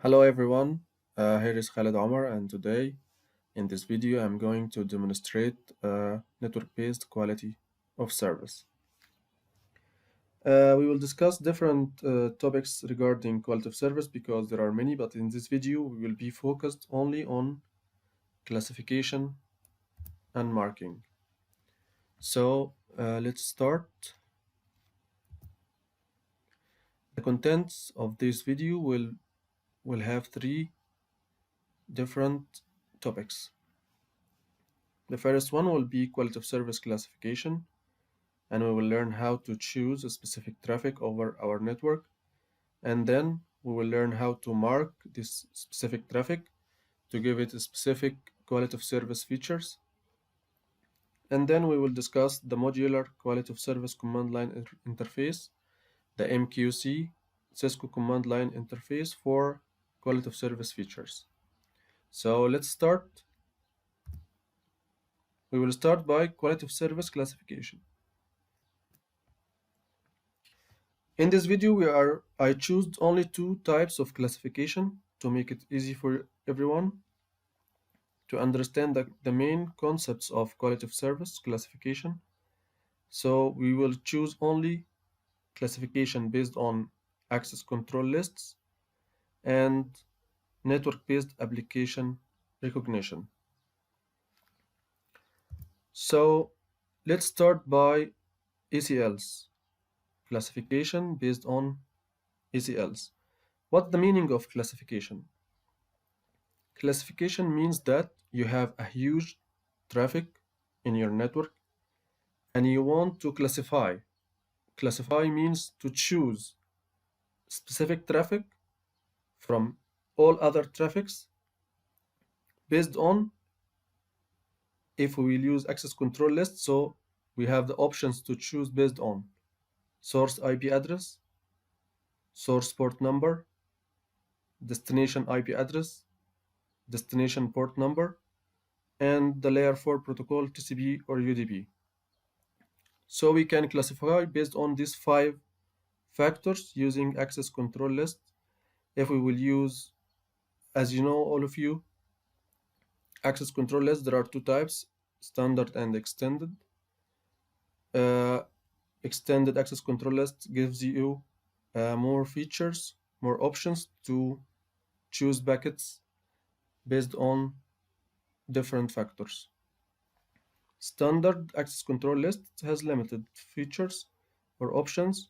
Hello everyone, here is Khaled Omar, and today in this video I'm going to demonstrate network-based quality of service. We will discuss different topics regarding quality of service because there are many, but in this video we will be focused only on classification and marking. So let's start. The contents of this video will have three different topics. The first one will be quality of service classification, and we will learn how to choose a specific traffic over our network. And then we will learn how to mark this specific traffic to give it a specific quality of service features. And then we will discuss the modular quality of service command line interface, the MQC Cisco command line interface for quality of service features. So let's start. We will start by quality of service classification. In this video, I choose only two types of classification to make it easy for everyone to understand the main concepts of quality of service classification. So we will choose only classification based on access control lists and network-based application recognition. So let's start by ACLs, classification based on ACLs. What's the meaning of classification? Classification means that you have a huge traffic in your network and you want to classify. Classify means to choose specific traffic from all other traffics based on, if we will use access control list, so we have the options to choose based on source IP address, source port number, destination IP address, destination port number, and the layer 4 protocol TCP or UDP. So we can classify based on these 5 factors using access control list. If we will use, as you know, all of you, access control list, there are two types, standard and extended. Extended access control list gives you more features, more options to choose packets based on different factors. Standard access control list has limited features or options,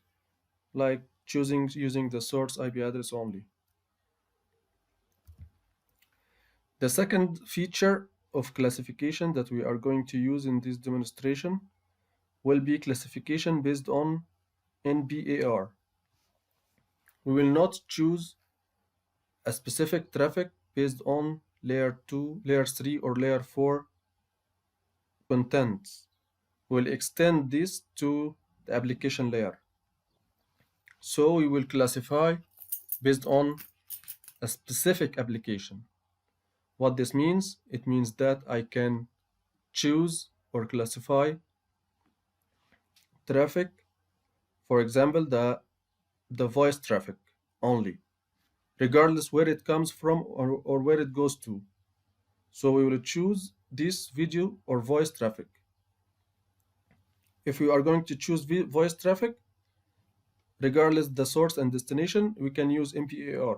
like using the source IP address only. The second feature of classification that we are going to use in this demonstration will be classification based on Nbar. We will not choose a specific traffic based on layer 2, layer 3, or layer 4 contents. We'll extend this to the application layer. So we will classify based on a specific application. What this means? It means that I can choose or classify traffic, for example, the voice traffic only, regardless where it comes from or where it goes to. So we will choose this video or voice traffic. If we are going to choose voice traffic, regardless the source and destination, we can use MPAR.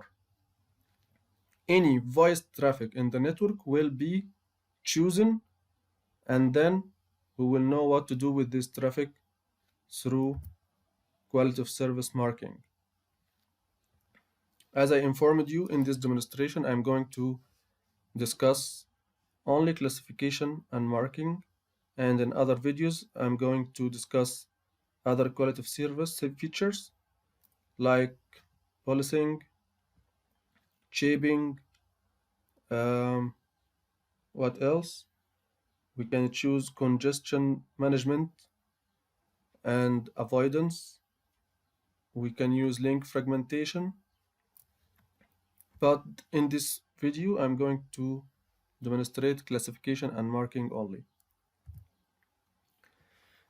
Any voice traffic in the network will be chosen, and then we will know what to do with this traffic through quality of service marking. As I informed you in this demonstration, I'm going to discuss only classification and marking, and in other videos I'm going to discuss other quality of service features like policing, shaping, what else? We can choose congestion management and avoidance. We can use link fragmentation. But in this video, I'm going to demonstrate classification and marking only.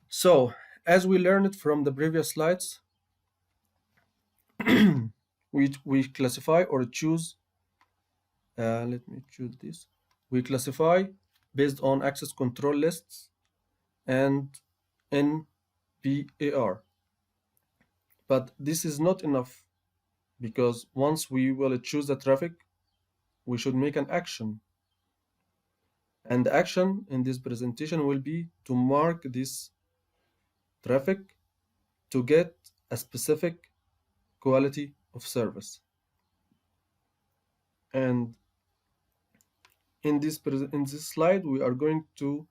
So, as we learned from the previous slides, we classify or choose Let me choose this. We classify based on access control lists and Nbar. But this is not enough because once we will choose the traffic, we should make an action. And the action in this presentation will be to mark this traffic to get a specific quality of service. And in this slide, we are going to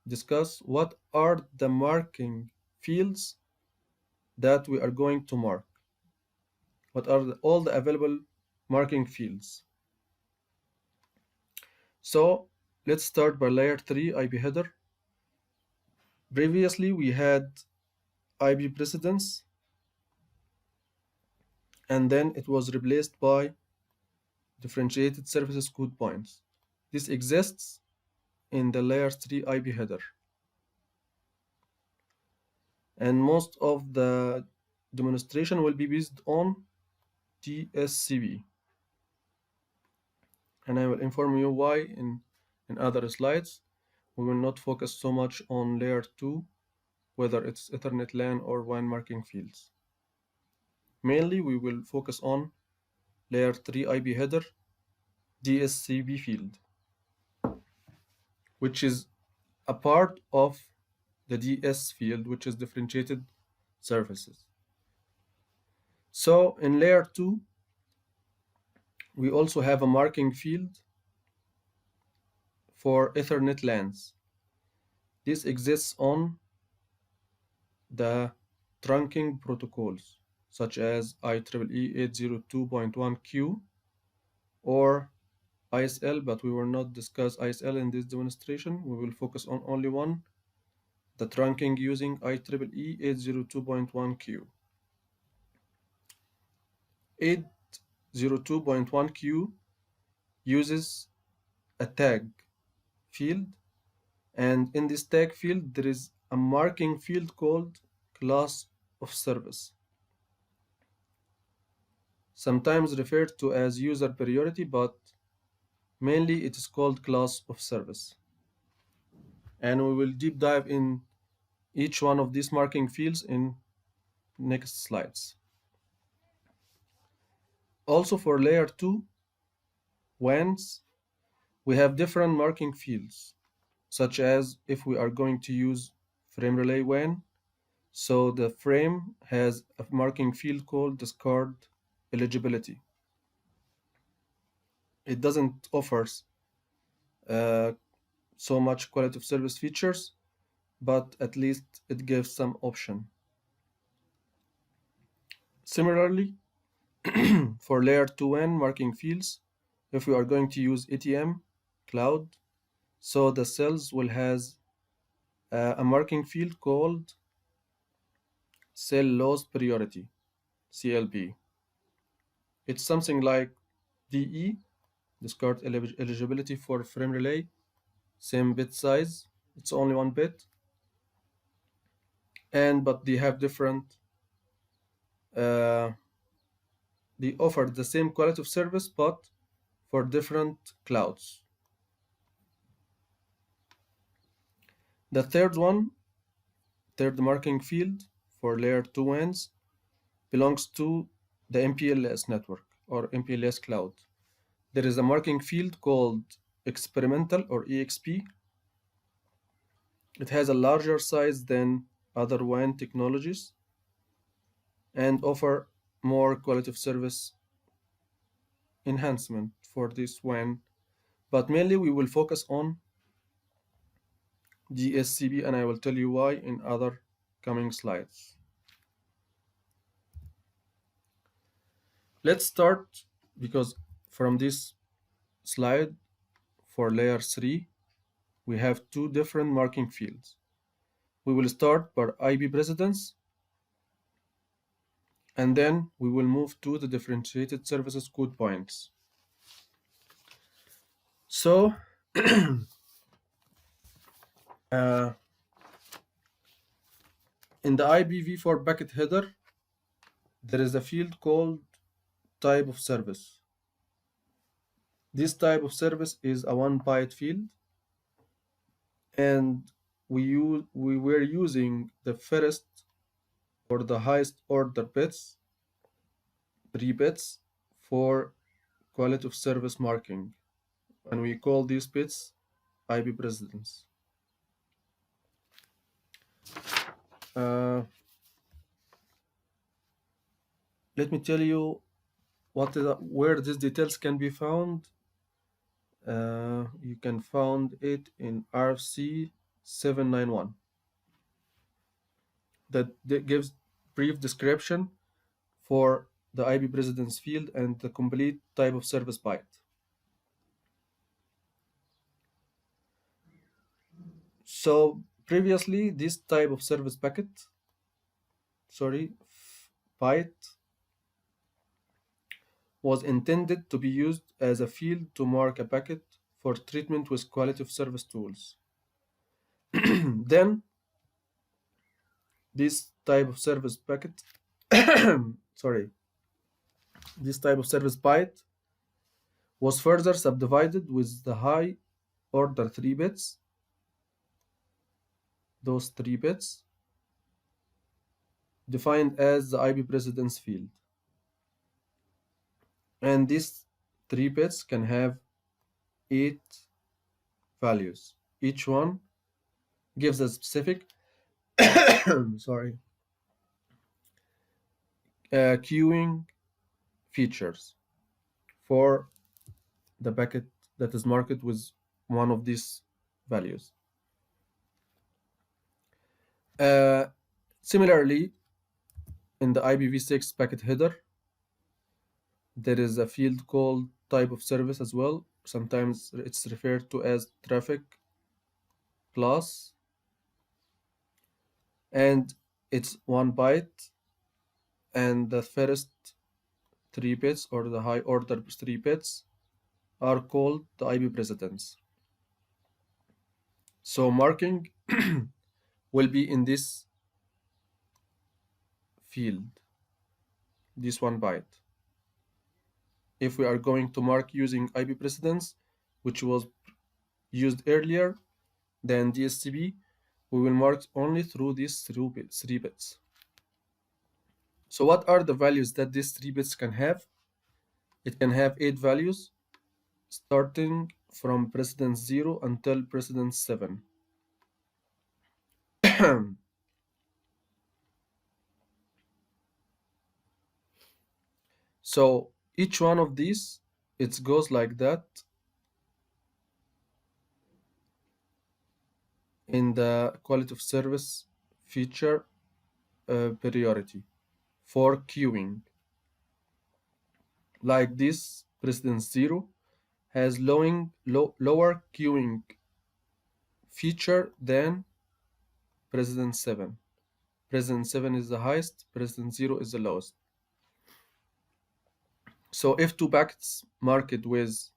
discuss what are the marking fields that we are going to mark. What are all the available marking fields? So let's start by layer 3 IP header. Previously, we had IP precedence, and then it was replaced by differentiated services code points. This exists in the layer 3 IP header. And most of the demonstration will be based on Dsp. And I will inform you why in other slides. We will not focus so much on layer 2, whether it's Ethernet LAN or WAN marking fields. Mainly, we will focus on layer 3 IP header DSCB field, which is a part of the DS field, which is differentiated services. So in layer 2, we also have a marking field for Ethernet LANs. This exists on the trunking protocols, such as IEEE 802.1Q or ISL, but we will not discuss ISL in this demonstration. We will focus on only one, the trunking using IEEE 802.1Q. 802.1Q uses a tag field, and in this tag field there is a marking field called class of service, sometimes referred to as user priority, but mainly it is called class of service. And we will deep dive in each one of these marking fields in next slides. Also for layer 2 WANs, we have different marking fields, such as if we are going to use frame relay WAN, so the frame has a marking field called discard eligibility. It doesn't offer so much quality of service features, but at least it gives some option. Similarly, for layer 2 WAN marking fields, if we are going to use ATM cloud, so the cells will has a marking field called cell loss priority, CLP. It's something like DE, discard eligibility for frame relay, same bit size, it's only 1 bit, but they have different, they offer the same quality of service but for different clouds. The third marking field for layer 2 WANs belongs to the MPLS network or MPLS cloud. There is a marking field called experimental or EXP. It has a larger size than other WAN technologies and offer more quality of service enhancement for this WAN, but mainly we will focus on DSCB, and I will tell you why in other coming slides. Let's start, because from this slide for layer 3 we have two different marking fields. We will start by IP precedence, and then we will move to the differentiated services code points. So in the IPv4 packet header, there is a field called type of service. This type of service is a 1 byte field, and we were using the first or the highest order bits, 3 bits, for quality of service marking, and we call these bits IP precedence. Uh, Let me tell you where these details can be found. You can find it in RFC 791 that gives brief description for the IP precedence field and the complete type of service byte. So previously, this type of service packet, byte, was intended to be used as a field to mark a packet for treatment with quality of service tools. Then this type of service packet, this type of service byte was further subdivided with the high order 3 bits, those 3 bits, defined as the IP precedence field. And these 3 bits can have 8 values. Each one gives a specific queuing features for the packet that is marked with one of these values. Similarly, in the IPv6 packet header, there is a field called type of service as well. Sometimes it's referred to as traffic class, and it's 1 byte, and the first 3 bits or the high order 3 bits are called the IP precedence. So marking will be in this field, this 1 byte. If we are going to mark using IP precedence, which was used earlier than DSCP, we will mark only through these 3 bits. So what are the values that these 3 bits can have? It can have 8 values, starting from precedence 0 until precedence 7. So each one of these, it goes like that in the quality of service feature priority for queuing. Like this, precedence 0 has lower queuing feature than precedence 7. Precedence 7 is the highest, precedence 0 is the lowest. So if 2 packets marked with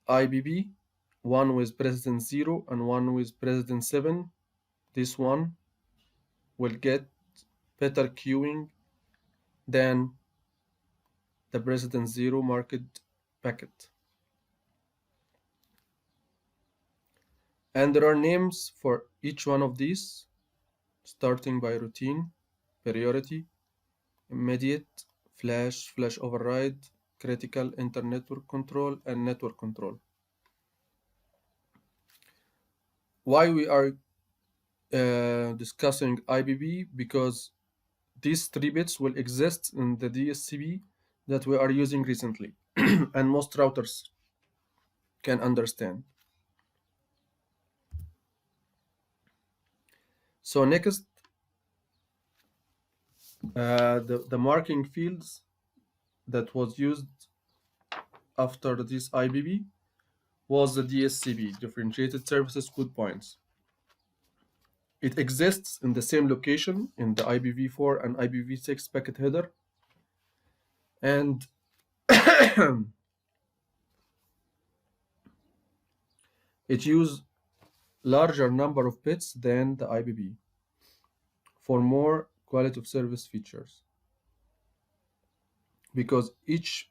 IBB, one with precedence 0 and one with precedence 7, this one will get better queuing than the precedence 0 marked packet. And there are names for each one of these, starting by routine, priority, immediate, flash override, critical, inter-network control, and network control. Why we are discussing IBB? Because these 3 bits will exist in the DSCP that we are using recently, and most routers can understand. So next, the marking fields that was used after this IBB was the DSCP, Differentiated Services Code Points. It exists in the same location in the IPv4 and IPv6 packet header, and it uses larger number of bits than the IBB for more quality of service features, because each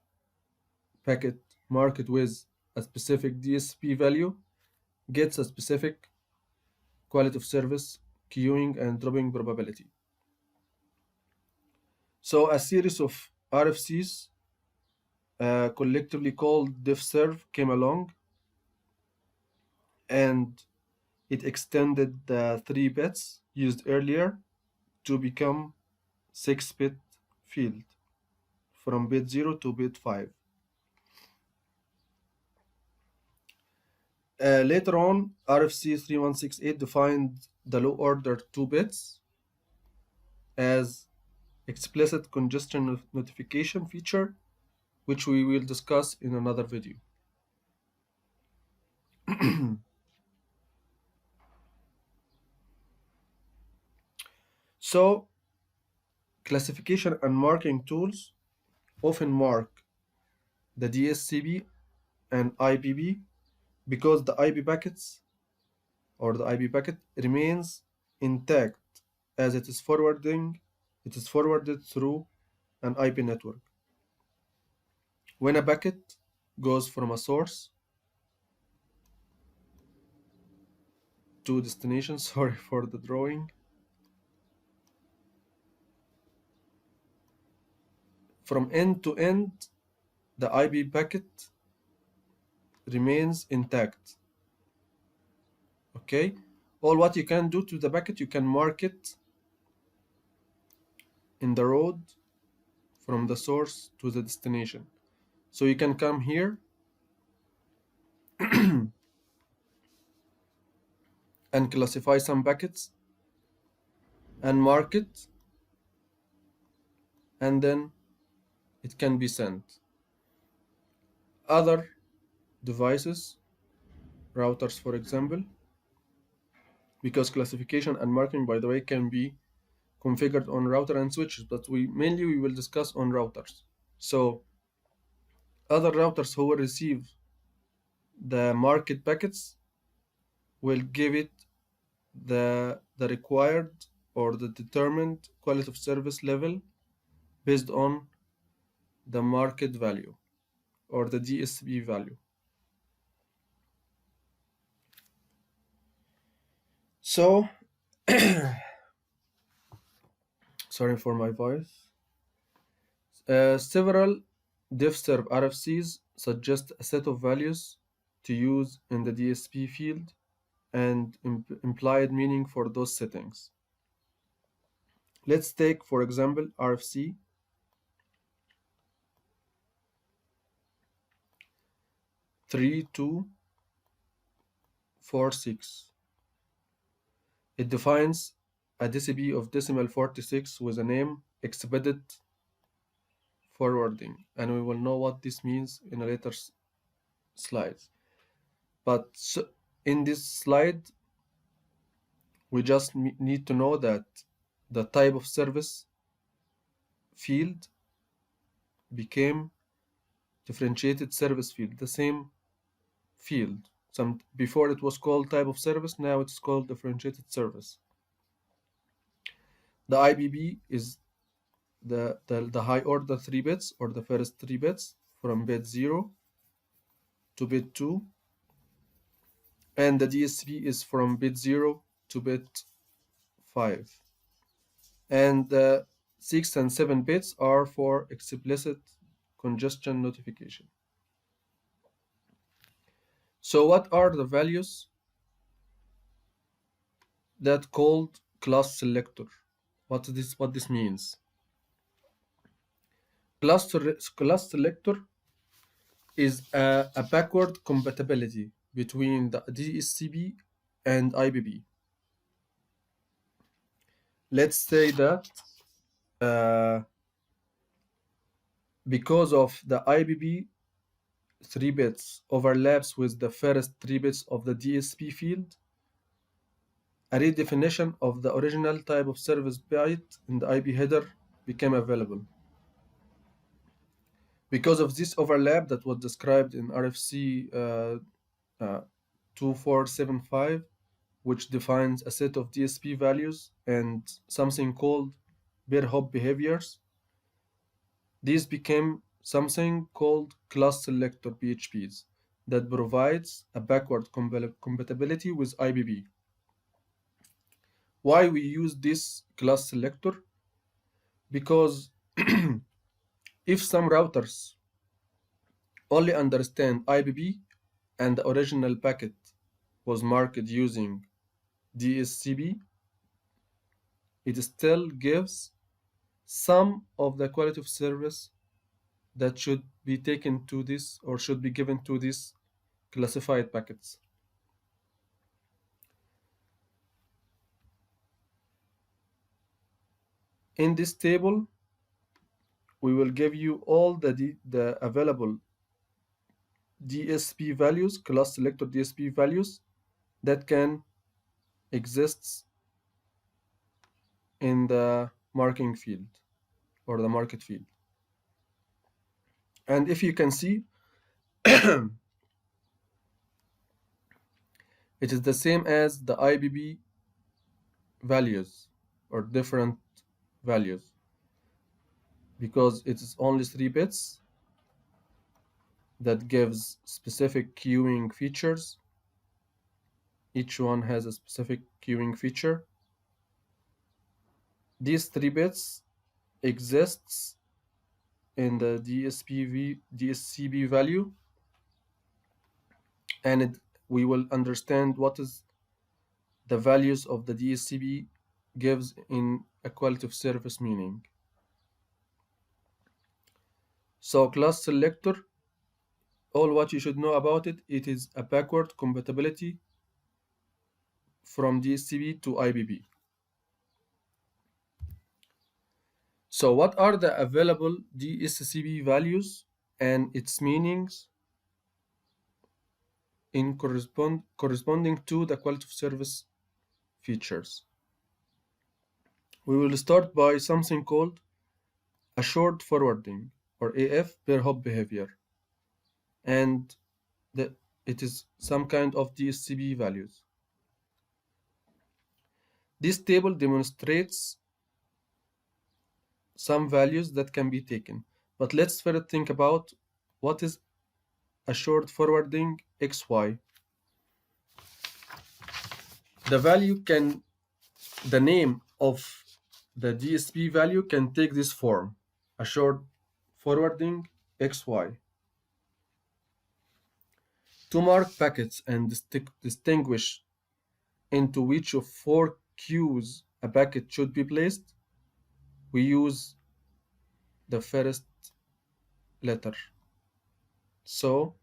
packet marked with a specific DSP value gets a specific quality of service, queuing, and dropping probability. So a series of RFCs, collectively called diffserv, came along, and it extended the 3 bits used earlier to become 6-bit field from bit 0 to bit 5. Later on, RFC 3168 defined the low order 2 bits as explicit congestion notification feature, which we will discuss in another video. So, classification and marking tools often mark the DSCB and IBB because the IB packets or the IB packet remains intact as it is forwarded through an IP network. When a packet goes from a source to destination, sorry for the drawing, from end to end, the IB packet remains intact. Okay, all what you can do to the packet, you can mark it in the road from the source to the destination. So you can come here and classify some packets and mark it, and then it can be sent. Other devices, routers for example, because classification and marking, by the way, can be configured on router and switches, but we will discuss on routers. So other routers who will receive the market packets will give it the required or the determined quality of service level based on the market value or the DSP value. So sorry for my voice. Several diffserv RFCs suggest a set of values to use in the DSP field and implied meaning for those settings. Let's take, for example, RFC 3246. It defines a Dsp of decimal 46 with a name expedited forwarding, and we will know what this means in a later slide. But in this slide, we just need to know that the type of service field became differentiated service field, the same field. Before it was called type of service, now it's called differentiated service. The IBB is the high order 3 bits or the first 3 bits from bit 0 to bit 2, and the DSP is from bit 0 to bit 5, and the 6 and 7 bits are for explicit congestion notification. So what are the values that called class selector? What this means? Class selector is a backward compatibility between the DSCB and IBB. Let's say that because of the IBB 3 bits overlaps with the first 3 bits of the DSP field, a redefinition of the original type of service byte in the IB header became available. Because of this overlap that was described in RFC 2475, which defines a set of DSP values and something called pair hop behaviors, these became something called class selector PHPs that provides a backward compatibility with IBB. Why we use this class selector? Because if some routers only understand IBB and the original packet was marked using DSCB, it still gives some of the quality of service that should be taken to this or should be given to these classified packets. In this table, we will give you all the available DSP values, class selector DSP values that can exist in the marking field or the market field. And if you can see, it is the same as the IBB values or different values because it is only 3 bits that gives specific queuing features. Each one has a specific queuing feature. These 3 bits exists in the DSCB value, and we will understand what is the values of the DSCB gives in a quality of service meaning. So class selector, all what you should know about it, it is a backward compatibility from DSCB to IBB. So what are the available DSCB values and its meanings in corresponding to the quality of service features? We will start by something called assured forwarding or AF per hop behavior, and it is some kind of DSCB values. This table demonstrates some values that can be taken, but let's first think about what is assured forwarding XY. The name of the DSP value can take this form, assured forwarding XY. To mark packets and distinguish into which of 4 queues a packet should be placed, we use the first letter. So,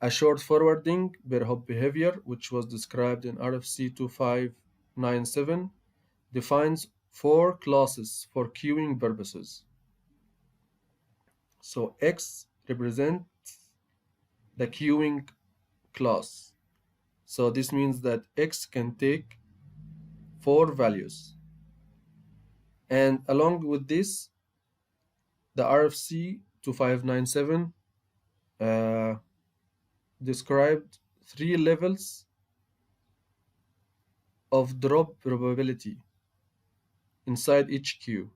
assured forwarding per hop behavior, which was described in RFC 2597, defines 4 classes for queuing purposes. So X represents the queuing class. So this means that X can take 4 values. And along with this, the RFC 2597 described 3 levels of drop probability inside each queue.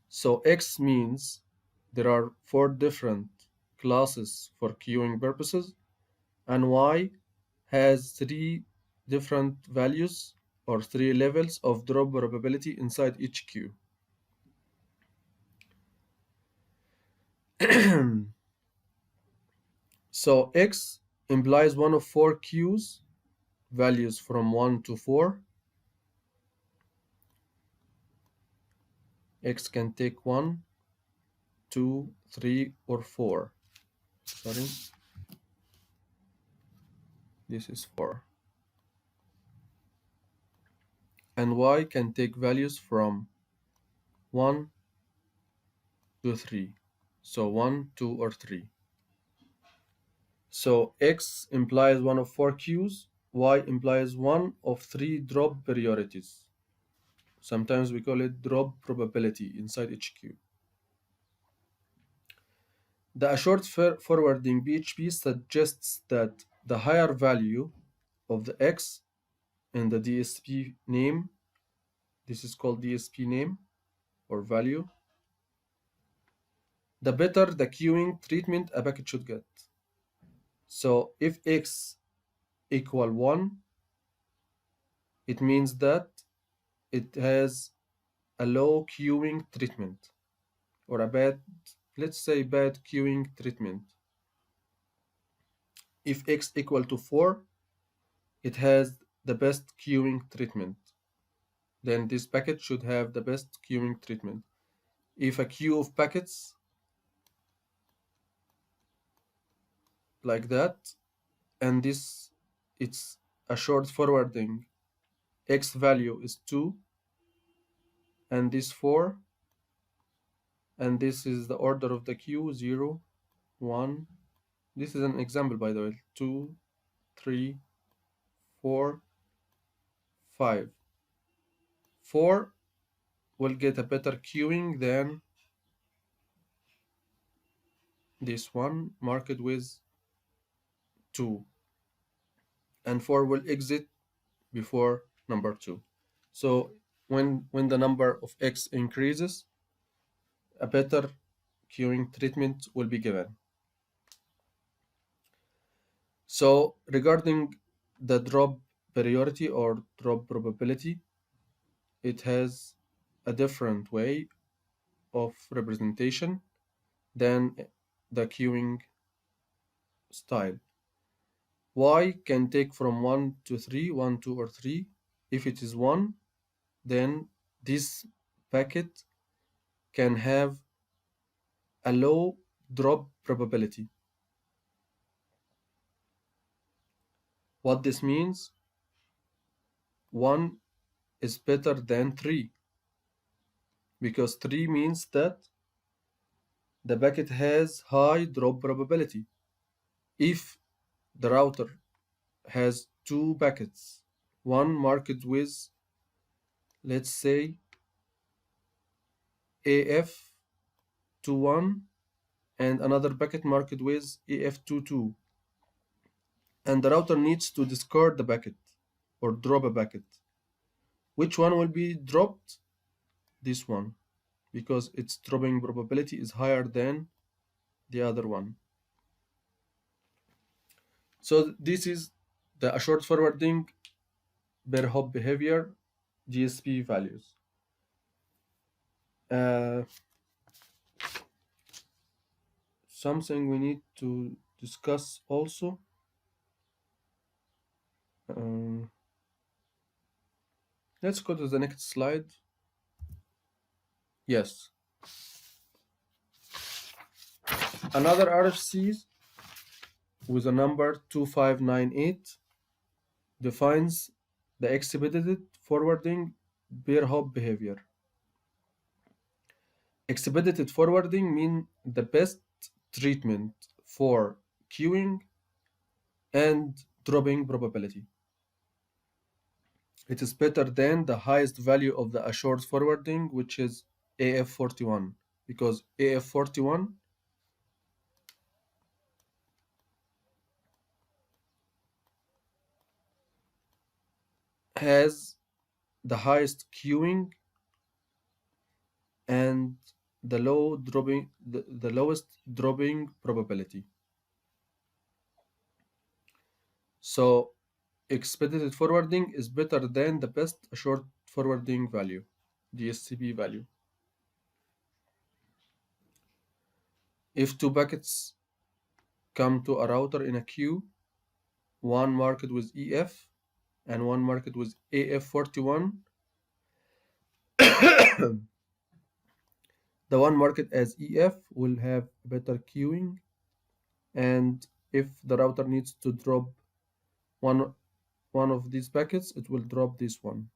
So X means there are 4 different classes for queuing purposes, and Y has 3 different values or 3 levels of drop probability inside each queue. So X implies one of 4 queues, values from 1 to 4. X can take 1, 2, 3, or 4. Sorry. This is 4. And Y can take values from 1 to 3. So 1, 2, or 3. So X implies one of 4 queues, Y implies one of 3 drop priorities. Sometimes we call it drop probability inside each queue. The assured forwarding PHP suggests that the higher value of the X in the DSP name, this is called DSP name or value, the better the queuing treatment a packet should get. So if x equal 1, it means that it has a low queuing treatment, or a bad, let's say bad queuing treatment. If x equal to 4, it has the best queuing treatment. Then this packet should have the best queuing treatment. If a queue of packets like that, and this it's a short forwarding, x value is 2, and this 4, and this is the order of the queue, 0, 1. This is an example, by the way, 2, 3, 4, 5. 4 will get a better queuing than this one marked with 2, and 4 will exit before number 2. So when the number of x increases, a better queuing treatment will be given. So regarding the drop priority or drop probability, it has a different way of representation than the queuing style. Y can take from 1 to 3, 1, 2, or 3. If it is 1, then this packet can have a low drop probability. What this means, 1 is better than 3, because 3 means that the packet has high drop probability. If the router has 2 packets, one marked with, let's say, AF21, and another packet marked with AF22, and the router needs to discard the packet or drop a packet, which one will be dropped? This one, because its dropping probability is higher than the other one. So this is the assured forwarding per hop behavior DSP values. Something we need to discuss also. Let's go to the next slide. Yes. Another RFC with a number 2598 defines the expedited forwarding per hop behavior. Expedited forwarding means the best treatment for queuing and dropping probability. It is better than the highest value of the assured forwarding, which is AF41, because AF41 has the highest queuing and the lowest dropping probability. So expedited forwarding is better than the best assured forwarding value, DSCP value. If 2 packets come to a router in a queue, one marked with EF and one marked with AF41, the one marked as EF will have better queuing, and if the router needs to drop one of these packets, it will drop this one.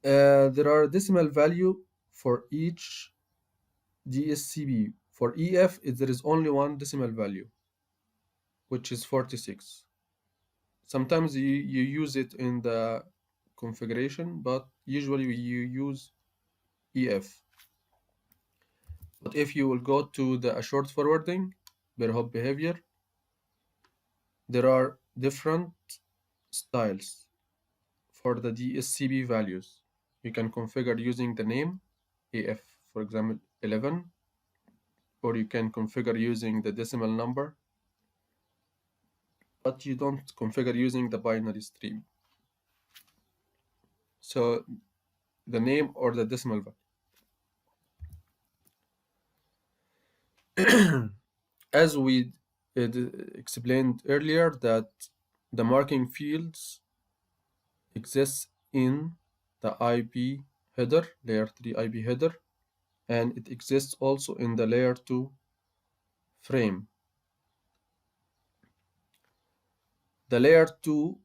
There are decimal value for each DSCP. For EF, there is only one decimal value, which is 46. Sometimes you use it in the configuration, but usually you use EF. But if you will go to the assured forwarding per hop behavior, there are different styles for the DSCP values. You can configure using the name AF for example, 11, or you can configure using the decimal number, but you don't configure using the binary stream. So the name or the decimal value. As we explained earlier, that the marking fields exists in the IP header, layer 3 IP header, and it exists also in the layer 2 frame. The layer 2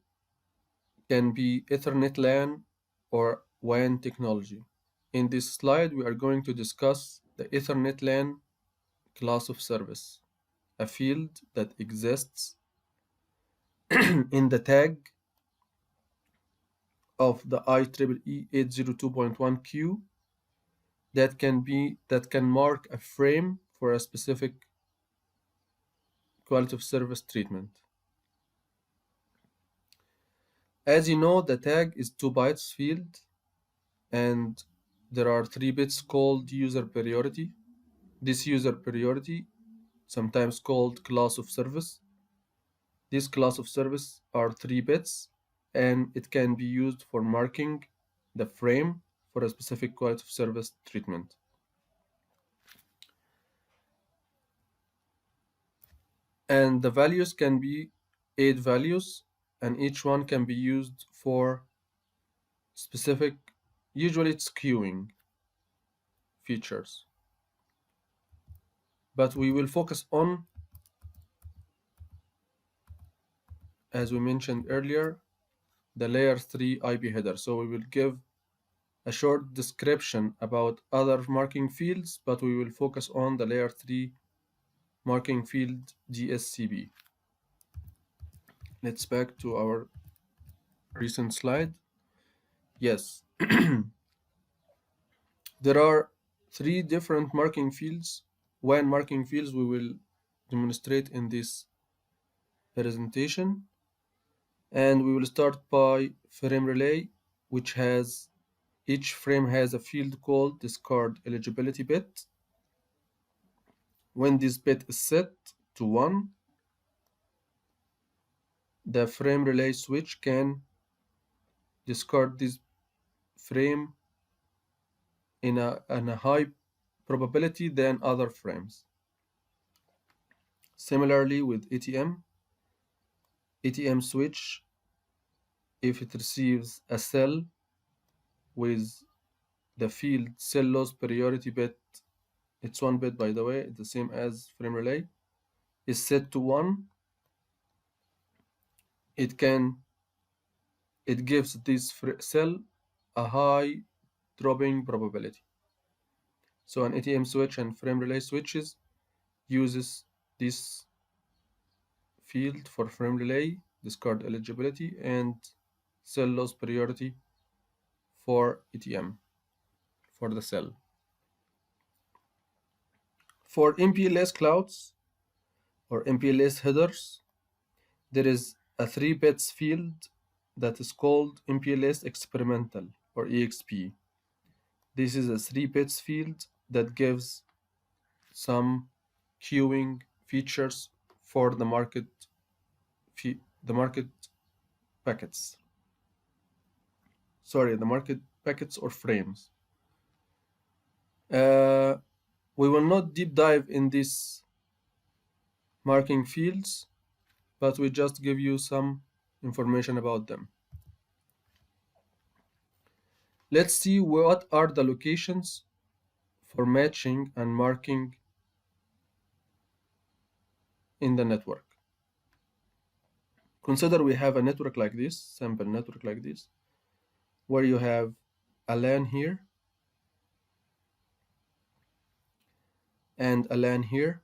can be Ethernet LAN or WAN technology. In this slide, we are going to discuss the Ethernet LAN class of service, a field that exists in the tag of the IEEE 802.1q that can mark a frame for a specific quality of service treatment. As you know, the tag is 2 bytes field, and there are 3 bits called user priority. This user priority, sometimes called class of service. This class of service are 3 bits, and it can be used for marking the frame for a specific quality of service treatment. And the values can be 8 values, and each one can be used for specific, usually it's queuing features. But we will focus on, as we mentioned earlier, the layer 3 IP header. So we will give a short description about other marking fields, but we will focus on the layer 3 marking field DSCB. Let's back to our recent slide. Yes. There are 3 different marking fields, WAN marking fields we will demonstrate in this presentation. And we will start by frame relay, which has, each frame has a field called discard eligibility bit. When this bit is set to 1, the frame relay switch can discard this frame in a high probability than other frames. Similarly with ATM switch, if it receives a cell with the field cell loss priority bit, it's 1 bit by the way, the same as frame relay, is set to 1, it gives this cell a high dropping probability. So an ATM switch and frame relay switches uses this field for frame relay, discard eligibility, and cell loss priority for ATM, for the cell. For MPLS clouds or MPLS headers, there is a 3 bits field that is called MPLS experimental or EXP. This is a 3 bits field that gives some queuing features for the market packets. Sorry, the market packets or frames. We will not deep dive in these marking fields, but we just give you some information about them. Let's see what are the locations for matching and marking in the network. Consider we have a network like this, sample network like this, where you have a LAN here and a LAN here.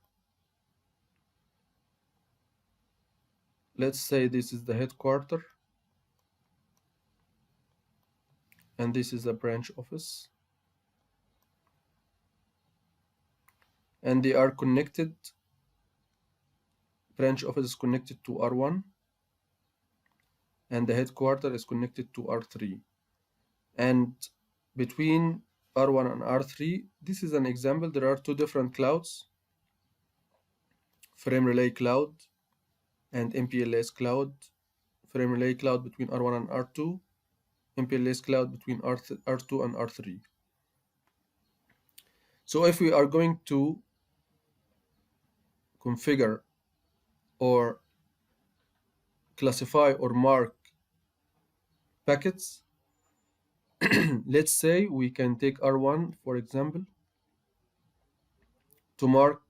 Let's say this is the headquarters and this is a branch office, and they are connected. Branch office is connected to R1 and the headquarters is connected to R3, and between R1 and R3. This is an example. There are two different clouds, frame relay cloud and MPLS cloud. Frame relay cloud between R1 and R2, MPLS cloud between R2 and R3. So if we are going to configure or classify or mark packets, let's say we can take R1, for example, to mark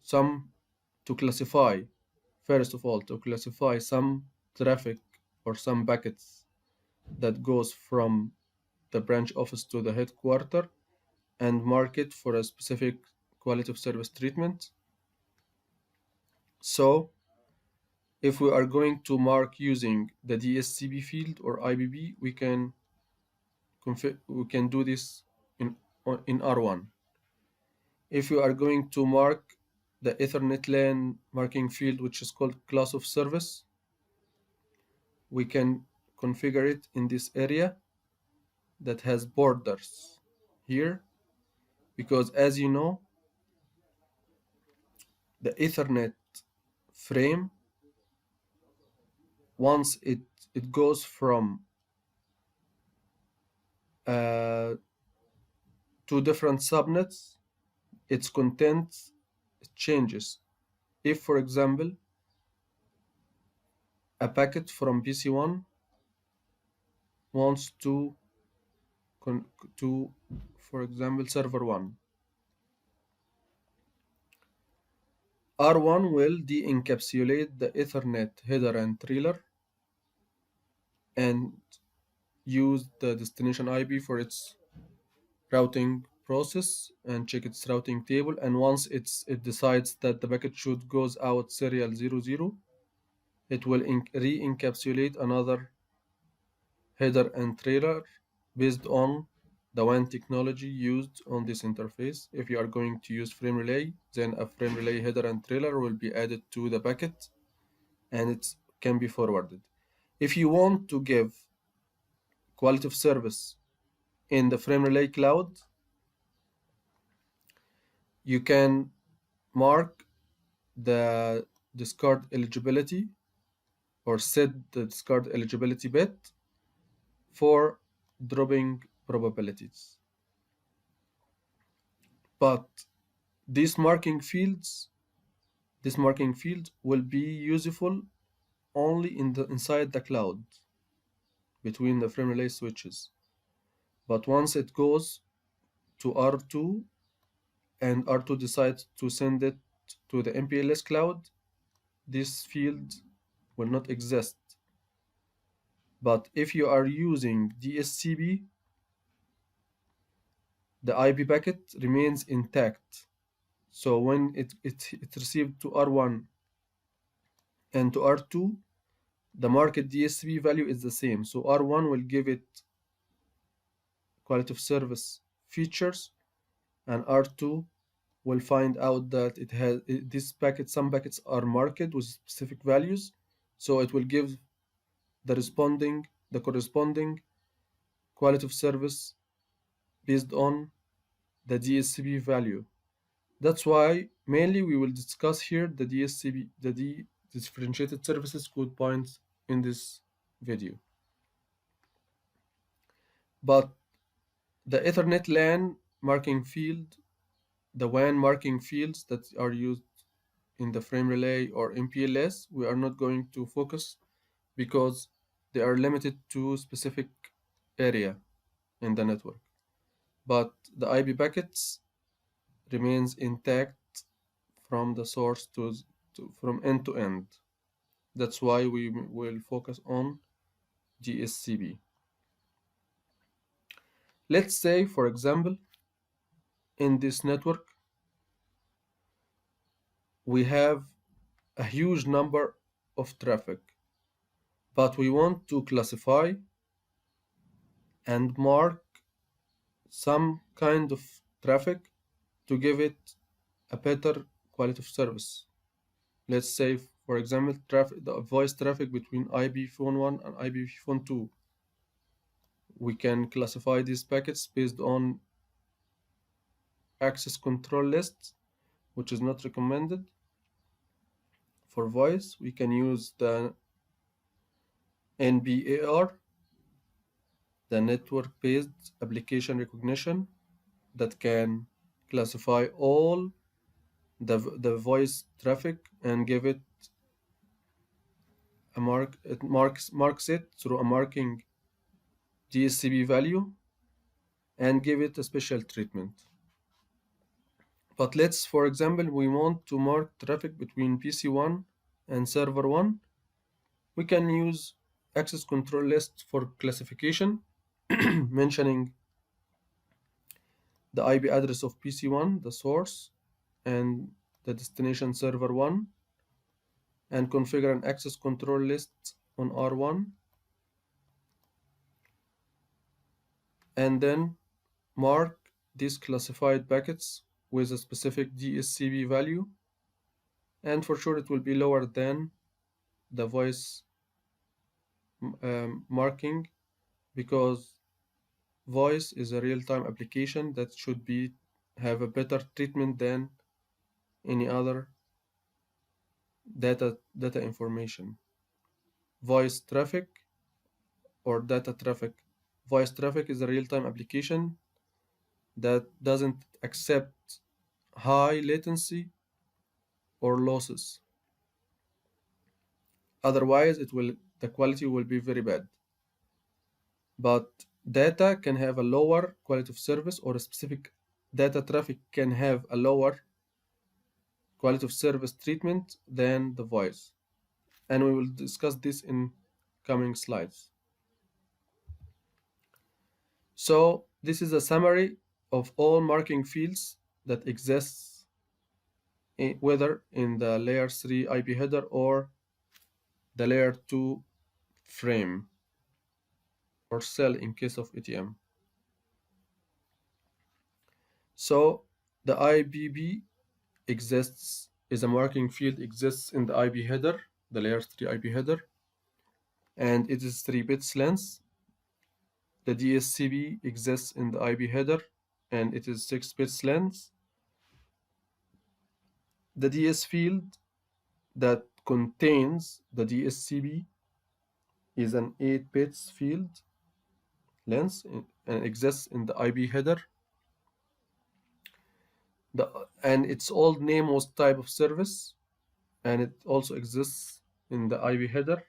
some, to classify, first of all, to classify some traffic or some packets that goes from the branch office to the headquarter and mark it for a specific quality of service treatment. So if we are going to mark using the DSCB field or IBB, we can do this in R1. If we are going to mark the Ethernet LAN marking field, which is called class of service, we can configure it in this area that has borders here, because as you know, the Ethernet frame, once it goes from two different subnets, its content changes. If, for example, a packet from PC1 wants to, for example, server 1, R1 will de-encapsulate the Ethernet header and trailer and use the destination IP for its routing process and check its routing table. And once it decides that the packet should goes out serial 00, it will re-encapsulate another header and trailer based on the WAN technology used on this interface. If you are going to use frame relay, then a frame relay header and trailer will be added to the packet and it can be forwarded. If you want to give quality of service in the frame relay cloud, you can mark the discard eligibility or set the discard eligibility bit for dropping probabilities. But these marking fields will be useful only inside the cloud between the frame relay switches. But once it goes to R2 and R2 decides to send it to the MPLS cloud, this field will not exist. But if you are using DSCB, the IP packet remains intact. So when it received to R1 and to R2, the market DSP value is the same. So R1 will give it quality of service features, and R2 will find out that it has this packet. Some packets are marked with specific values, so it will give the corresponding quality of service based on the DSCP value. That's why mainly we will discuss here the DSCP, the differentiated services code points in this video. But the Ethernet LAN marking field, the WAN marking fields that are used in the frame relay or MPLS, we are not going to focus because they are limited to specific area in the network. But the IP packets remains intact from the source from end to end. That's why we will focus on DSCP. Let's say, for example, in this network, we have a huge number of traffic, but we want to classify and mark some kind of traffic to give it a better quality of service. Let's say, for example, the voice traffic between IP phone 1 and IP phone 2. We can classify these packets based on access control list, which is not recommended. For voice, we can use the NBAR, the network-based application recognition, that can classify all the voice traffic and give it a mark. It marks it through a marking Dsp value and give it a special treatment. But let's, for example, we want to mark traffic between PC1 and server 1. We can use access control list for classification, mentioning the IP address of PC1, the source, and the destination server 1, and configure an access control list on R1, and then mark these classified packets with a specific DSCB value, and for sure it will be lower than the voice marking, because voice is a real-time application that should have a better treatment than any other data information. Voice traffic or data traffic. Voice traffic is a real-time application that doesn't accept high latency or losses. Otherwise, the quality will be very bad. But data can have a lower quality of service, or a specific data traffic can have a lower quality of service treatment than the voice. And we will discuss this in coming slides. So this is a summary of all marking fields that exists whether in the layer 3 IP header or the layer 2 frame or cell in case of ATM. So the IBB is a marking field exists in the IP header, the layer 3 IP header, and it is 3 bits length. The DSCB exists in the IP header and it is 6 bits length. The DS field that contains the DSCB is an 8 bits field length and exists in the IP header. And its old name was type of service, and it also exists in the IP header,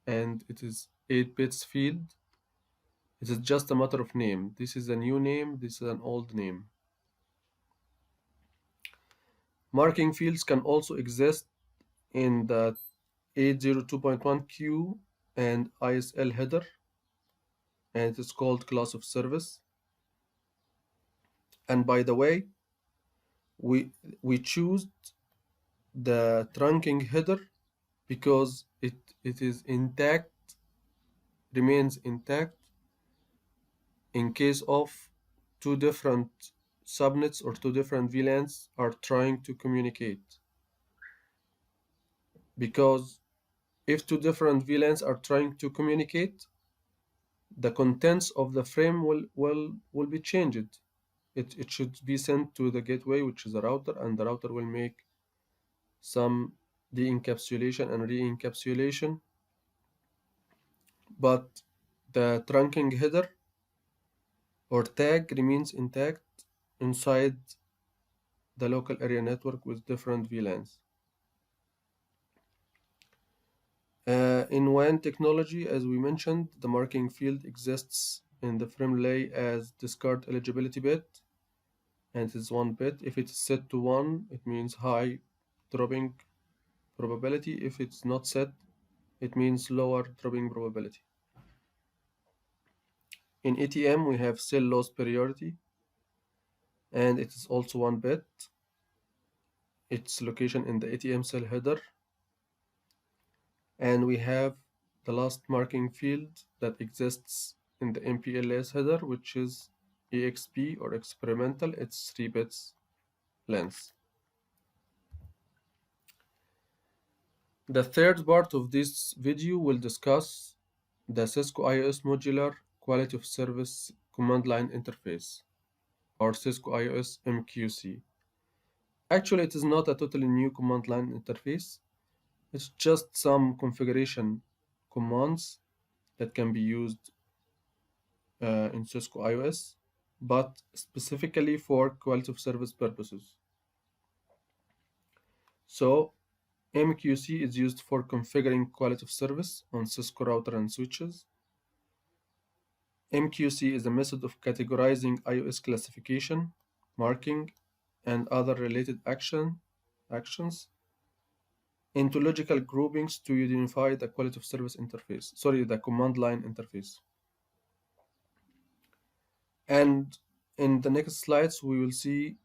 and it is 8 bits field. It is just a matter of name. This is a new name, this is an old name. Marking fields can also exist in the 802.1q and ISL header, and it is called class of service. And by the way, we choose the trunking header because it is intact, remains intact in case of two different subnets or two different VLANs are trying to communicate. Because if two different VLANs are trying to communicate, the contents of the frame will be changed. It should be sent to the gateway, which is a router, and the router will make some de-encapsulation and re-encapsulation. But the trunking header or tag remains intact inside the local area network with different VLANs. In WAN technology, as we mentioned, the marking field exists in the frame relay as discard eligibility bit, and it is 1 bit. If it's set to 1, it means high dropping probability. If it's not set, it means lower dropping probability. In ATM, we have cell loss priority, and it is also 1 bit. Its location in the ATM cell header. And we have the last marking field that exists in the MPLS header, which is EXP or experimental. It's 3 bits length. The third part of this video will discuss the Cisco IOS modular quality of service command line interface. or Cisco IOS MQC. Actually, it is not a totally new command line interface. It's just some configuration commands that can be used in Cisco IOS, but specifically for quality of service purposes. So MQC is used for configuring quality of service on Cisco router and switches. MQC is a method of categorizing iOS classification, marking, and other related actions into logical groupings to unify the quality of service interface. Sorry, the command line interface. And in the next slides, we will see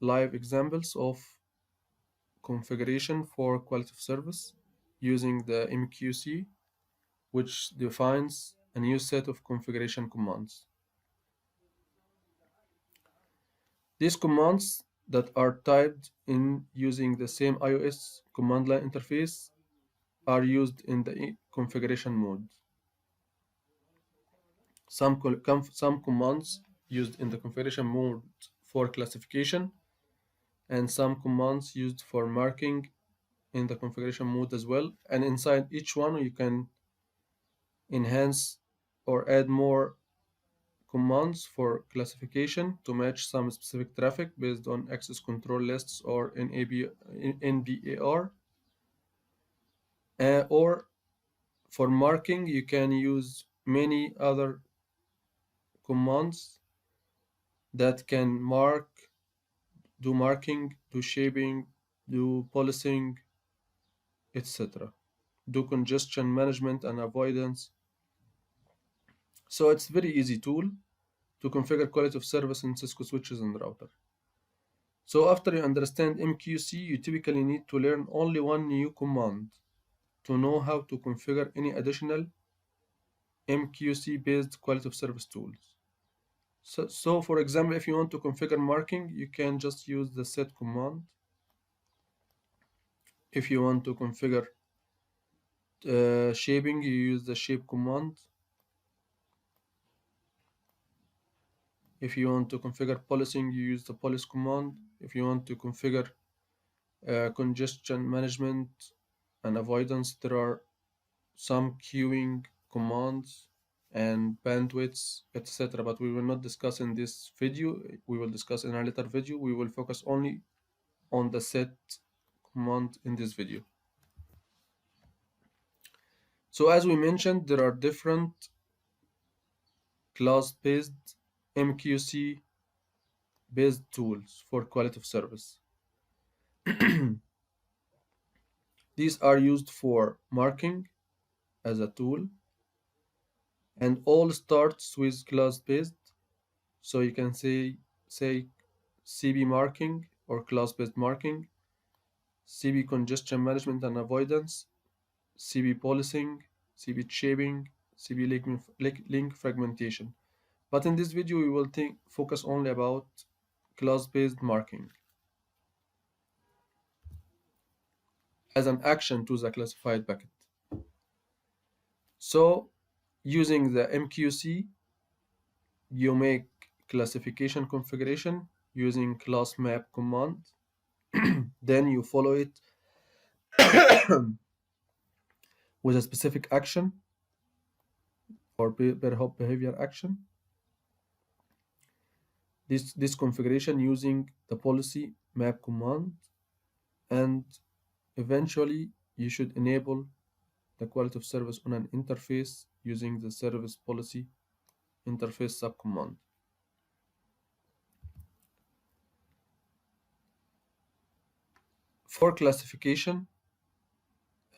live examples of configuration for quality of service using the MQC, which defines a new set of configuration commands. These commands that are typed in using the same iOS command line interface are used in the configuration mode. Some commands used in the configuration mode for classification, and some commands used for marking in the configuration mode as well. And inside each one, you can enhance or add more commands for classification to match some specific traffic based on access control lists or NBAR. Or for marking, you can use many other commands that can do marking, do shaping, do policing, etc. Do congestion management and avoidance. So it's very easy tool to configure quality of service in Cisco switches and router. So after you understand MQC, you typically need to learn only one new command to know how to configure any additional MQC-based quality of service tools. So for example, if you want to configure marking, you can just use the set command. If you want to configure shaping, you use the shape command. If you want to configure policing, you use the police command. If you want to configure congestion management and avoidance, there are some queuing commands and bandwidths, etc. But we will not discuss in this video. We will discuss in a later video. We will focus only on the set command in this video. So as we mentioned, there are different class-based MQC based tools for quality of service. These are used for marking as a tool, and all starts with class-based. So you can say CB marking or class-based marking, CB congestion management and avoidance, CB policing, CB shaping, CB link fragmentation. But in this video, we will focus only about class-based marking as an action to the classified packet. So using the MQC, you make classification configuration using class map command. Then you follow it with a specific action or per hop behavior action. This configuration using the policy map command, and eventually you should enable the quality of service on an interface using the service policy interface subcommand. For classification,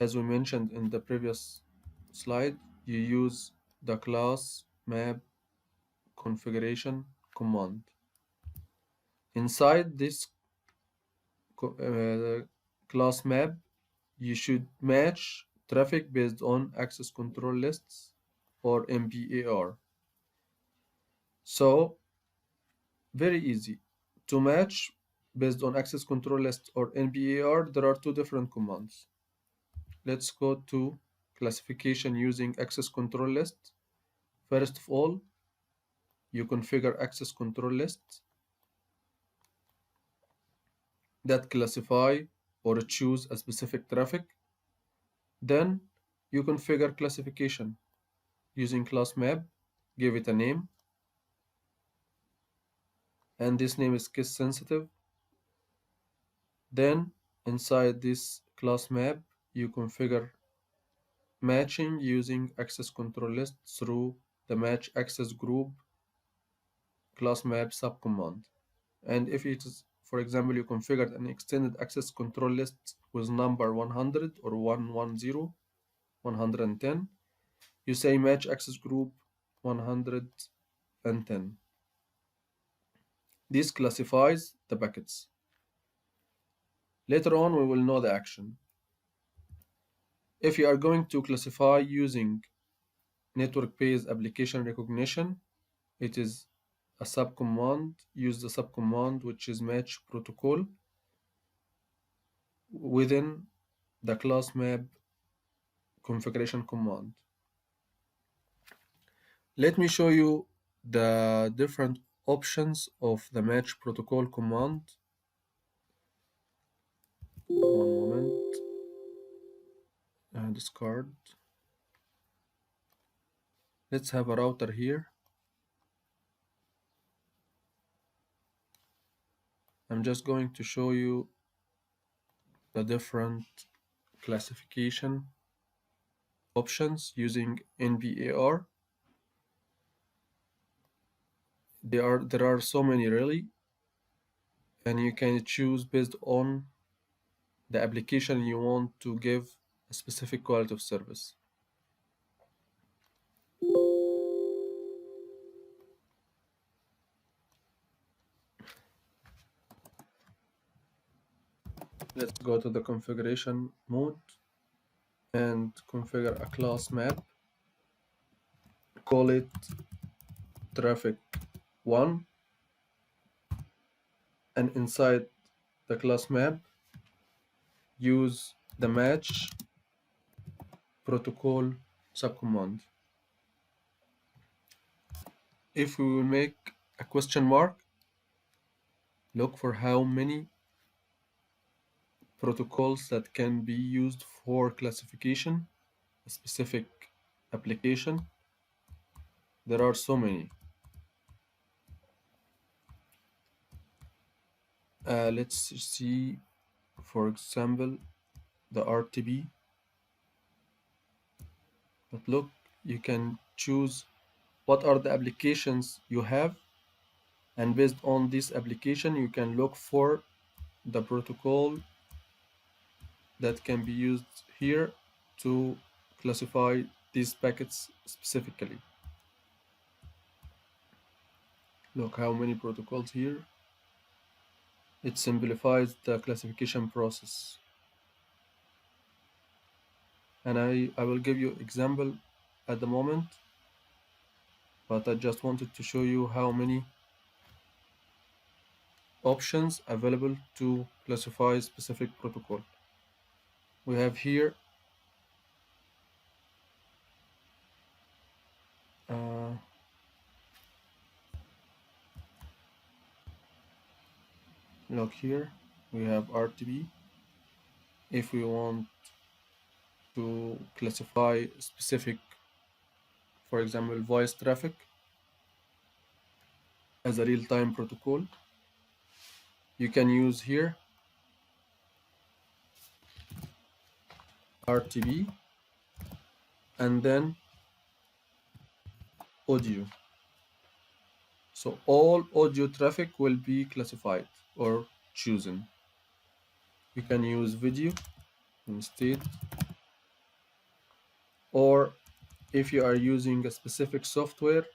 as we mentioned in the previous slide, you use the class map configuration command. Inside this class map, you should match traffic based on access control lists or MBAR. So very easy to match based on access control list or NBAR. There are two different commands. Let's go to classification using access control list. First of all, you configure access control lists. that classify or choose a specific traffic. Then you configure classification using class map, give it a name, and this name is case sensitive. Then inside this class map, you configure matching using access control list through the match access group class map subcommand. And if it is, for example, you configured an extended access control list with number 100 or 110, 110, you say match access group 110. This classifies the packets. Later on, we will know the action. If you are going to classify using network-based application recognition, it is a subcommand. Use the subcommand, which is match protocol within the class map configuration command. Let me show you the different options of the match protocol command. One moment. Discard. Let's have a router here. I'm just going to show you the different classification options using Nbar. There are so many really, and you can choose based on the application you want to give a specific quality of service. Let's go to the configuration mode and configure a class map. Call it traffic 1, and inside the class map use the match protocol subcommand. If we will make a question mark, look for how many protocols that can be used for classification a specific application. There are so many. Let's see, for example, the RTB. But look, you can choose what are the applications you have, and based on this application you can look for the protocol that can be used here to classify these packets specifically. Look how many protocols here. It simplifies the classification process. And I will give you example at the moment, but I just wanted to show you how many options available to classify specific protocol. We have here look here, we have RTB. If we want to classify specific, for example, voice traffic as a real-time protocol, you can use here RTB and then audio. So all audio traffic will be classified or chosen. You can use video instead, or if you are using a specific software,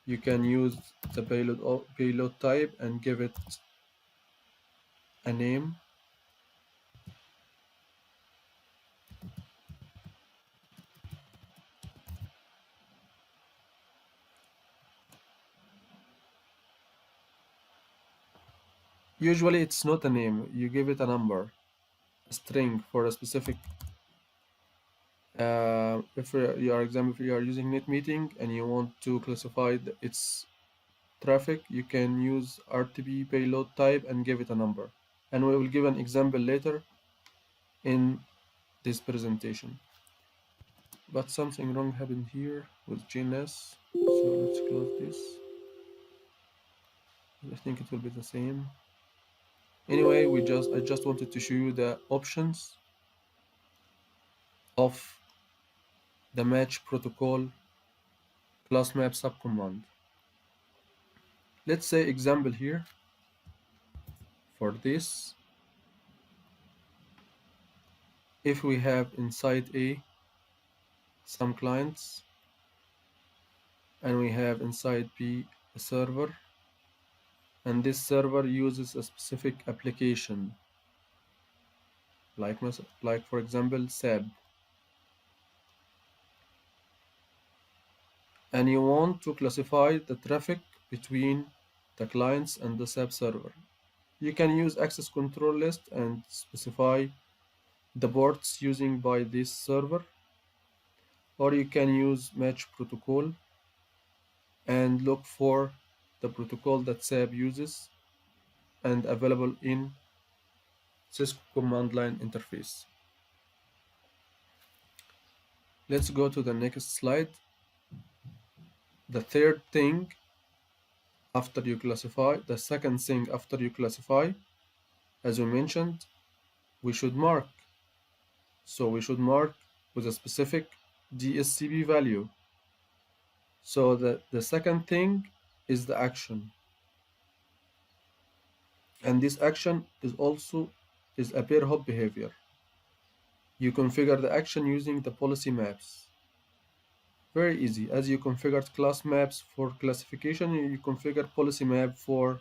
you can use the payload type and give it a name. Usually it's not a name, you give it a number, a string for a specific. If you are example, if you are using NetMeeting and you want to classify its traffic, you can use RTB payload type and give it a number. and we will give an example later in this presentation. But something wrong happened here with GNS, so let's close this. I think it will be the same. Anyway, I just wanted to show you the options of the match protocol class map subcommand. Let's say example here for this. If we have inside A some clients and we have inside B a server, and this server uses a specific application like for example SAB, and you want to classify the traffic between the clients and the SAB server. You can use access control list and specify the ports using by this server, or you can use match protocol and look for the protocol that SAB uses and available in Cisco command line interface. Let's go to the next slide. The third thing after you classify, the second thing after you classify, as we mentioned, we should mark. So we should mark with a specific DSP value. So the second thing is the action. And this action is also a pair hop behavior. You configure the action using the policy maps. Very easy. As you configured class maps for classification, you configure policy map for,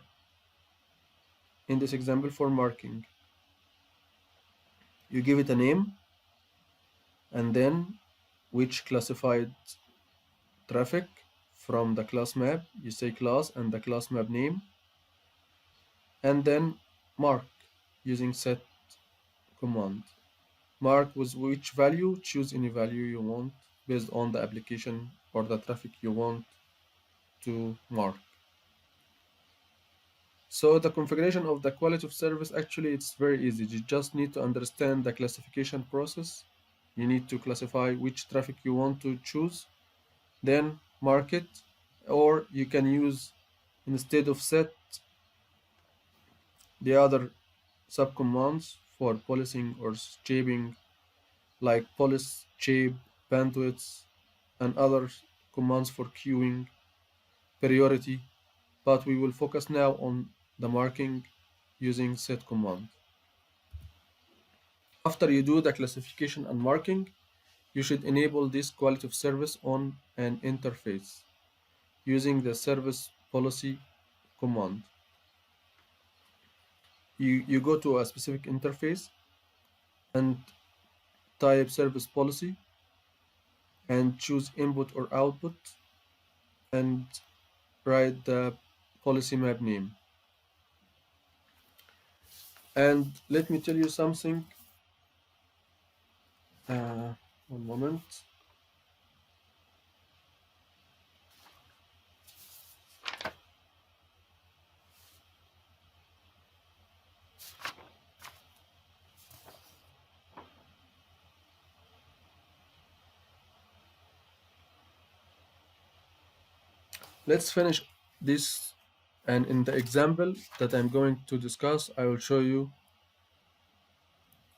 in this example, for marking. You give it a name, and then which classified traffic from the class map. You say class and the class map name, and then mark using set command. Mark with which value, choose any value you want based on the application or the traffic you want to mark. So the configuration of the quality of service, actually it's very easy. You just need to understand the classification process. You need to classify which traffic you want to choose, then mark it, or you can use, instead of set, the other subcommands for policing or shaping, like police, shape, bandwidths, and other commands for queuing, priority, but we will focus now on the marking using set command. After you do the classification and marking, you should enable this quality of service on an interface using the service policy command. You go to a specific interface and type service policy and choose input or output and write the policy map name. And let me tell you something. One moment. Let's finish this, and in the example that I'm going to discuss, I will show you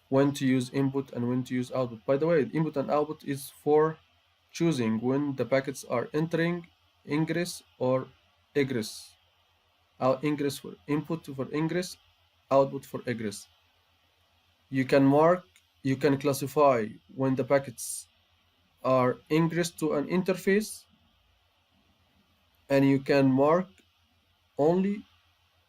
when to use input and when to use output. By the way, input and output is for choosing when the packets are entering, ingress, or egress. Ingress for input for ingress, output for egress. You can classify when the packets are ingress to an interface, and you can mark only.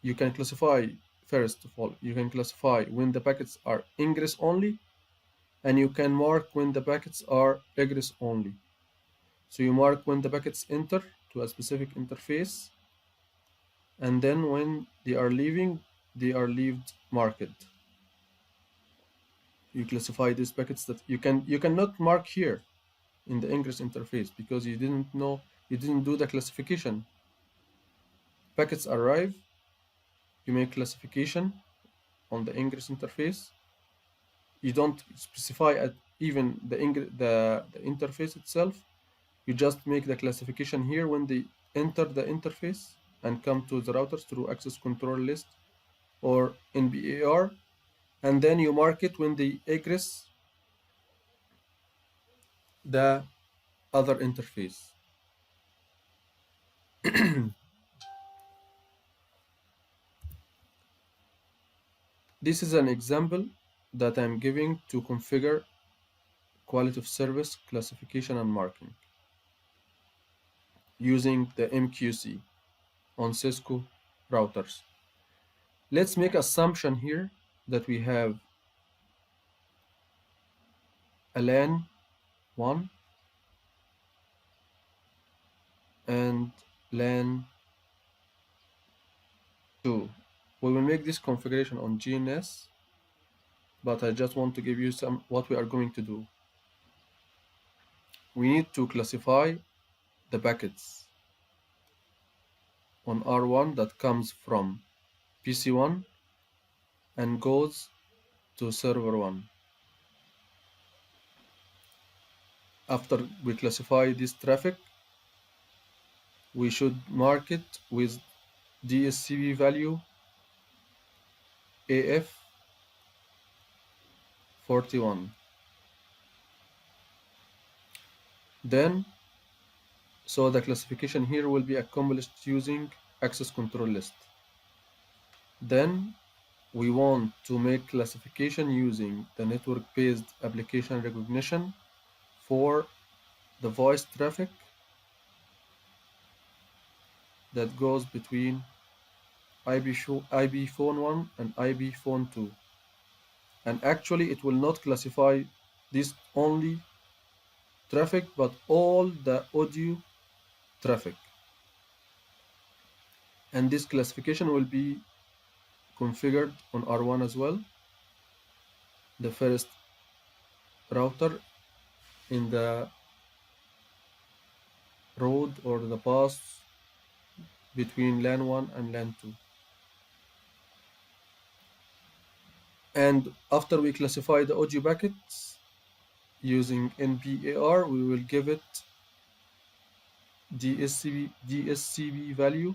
You can classify, first of all, you can classify when the packets are ingress only, and you can mark when the packets are egress only. So you mark when the packets enter to a specific interface, and then when they are leaving, they are left marked. You classify these packets that you cannot mark here in the ingress interface because you didn't do the classification. Packets arrive, you make classification on the ingress interface. You don't specify at even the interface itself. You just make the classification here when they enter the interface and come to the routers through access control list or Nbar, and then you mark it when they egress the other interface. This is an example that I'm giving to configure quality of service classification and marking using the MQC on Cisco routers. Let's make assumption here that we have a LAN 1 and LAN 2. We will make this configuration on GNS, but I just want to give you what we are going to do. We need to classify the packets on R1 that comes from PC1 and goes to server 1. After we classify this traffic, we should mark it with Dsp value AF41. Then, so the classification here will be accomplished using access control list. Then we want to make classification using the network-based application recognition for the voice traffic that goes between IB phone 1 and IB phone 2. And actually it will not classify this only traffic, but all the audio traffic. And this classification will be configured on R1 as well. The first router in the road or the path between LAN 1 and LAN 2. And after we classify the audio packets using Nbar, we will give it DSCB value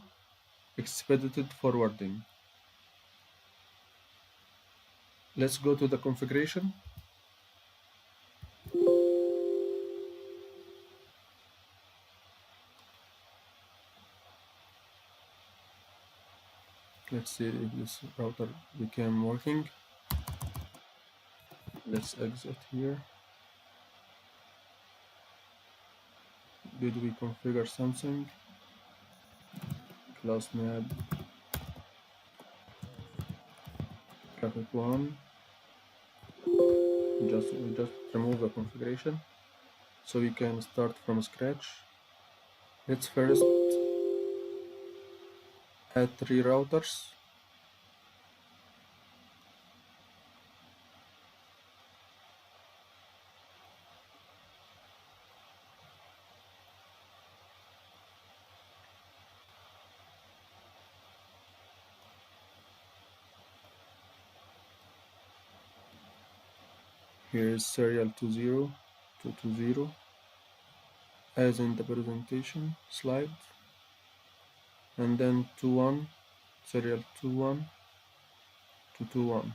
expedited forwarding. Let's go to the configuration. Let's see if this router became working. Let's exit here. Did we configure something? Class map traffic 1. We just remove the configuration so we can start from scratch. Let's first add 3 routers. Here is serial 20 as in the presentation slide, and then 21 serial 21 to 21.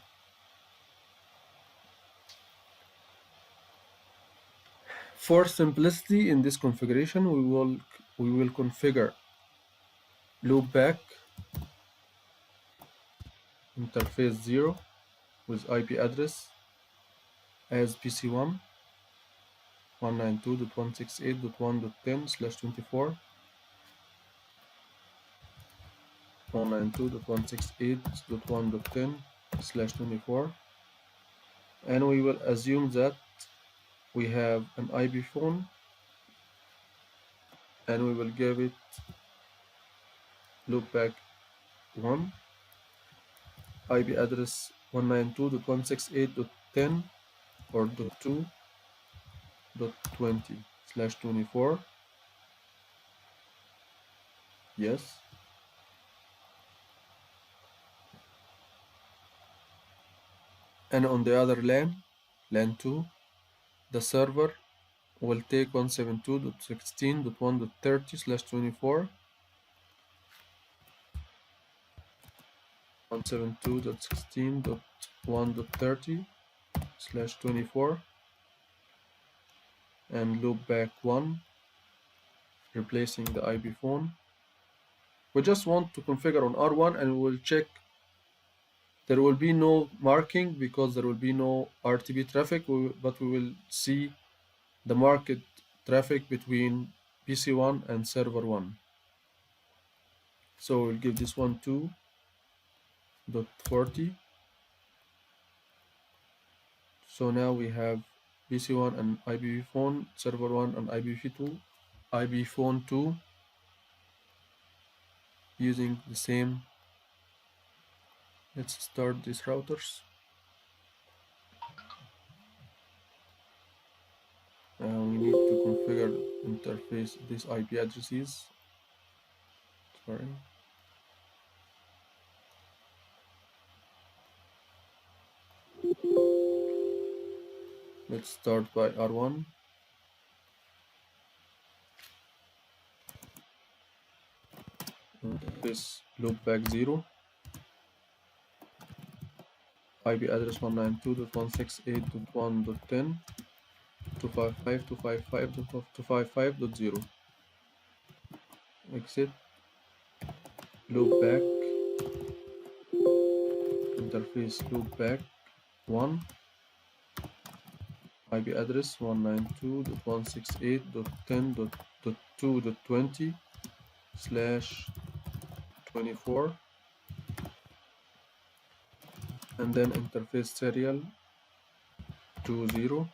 For simplicity in this configuration, we will configure loopback interface 0 with IP address as PC1 192.168.1.10/24 192.168.1.10/24, and we will assume that we have an IP phone and we will give it loopback 1 IP address 192.168.10 or .2.20/24. Yes. And on the other LAN 2, the server will take 172.16.1.30/24, 172.16.1.30/24, and loop back 1, replacing the IP phone. We just want to configure on R1, and we will check. There will be no marking because there will be no RTP traffic, but we will see the market traffic between PC1 and server 1. So we'll give this one 2.40. So now we have PC1 and IPv phone, server 1 and IPv phone 2 using the same. Let's start these routers. We need to configure interface these IP addresses. Sorry. Let's start by R1. Interface loopback 0. IP address 192.168.1.10, 255.255.255.0. Exit, loopback, interface loopback 1, IP address 192.168.10.2.20/24, and then interface serial 20.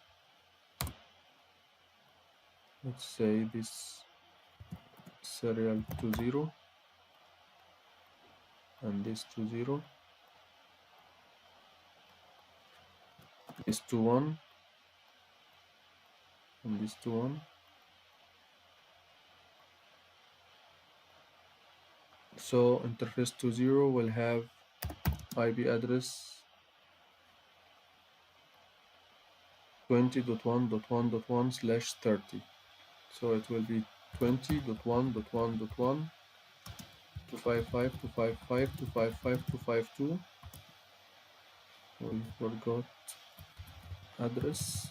Let's say this serial 20 and this 20, this 21 and this 21. So interface 20 will have IP address 20.1.1.1/30. So it will be 20.1.1.1, 255.255.255.252. We forgot address,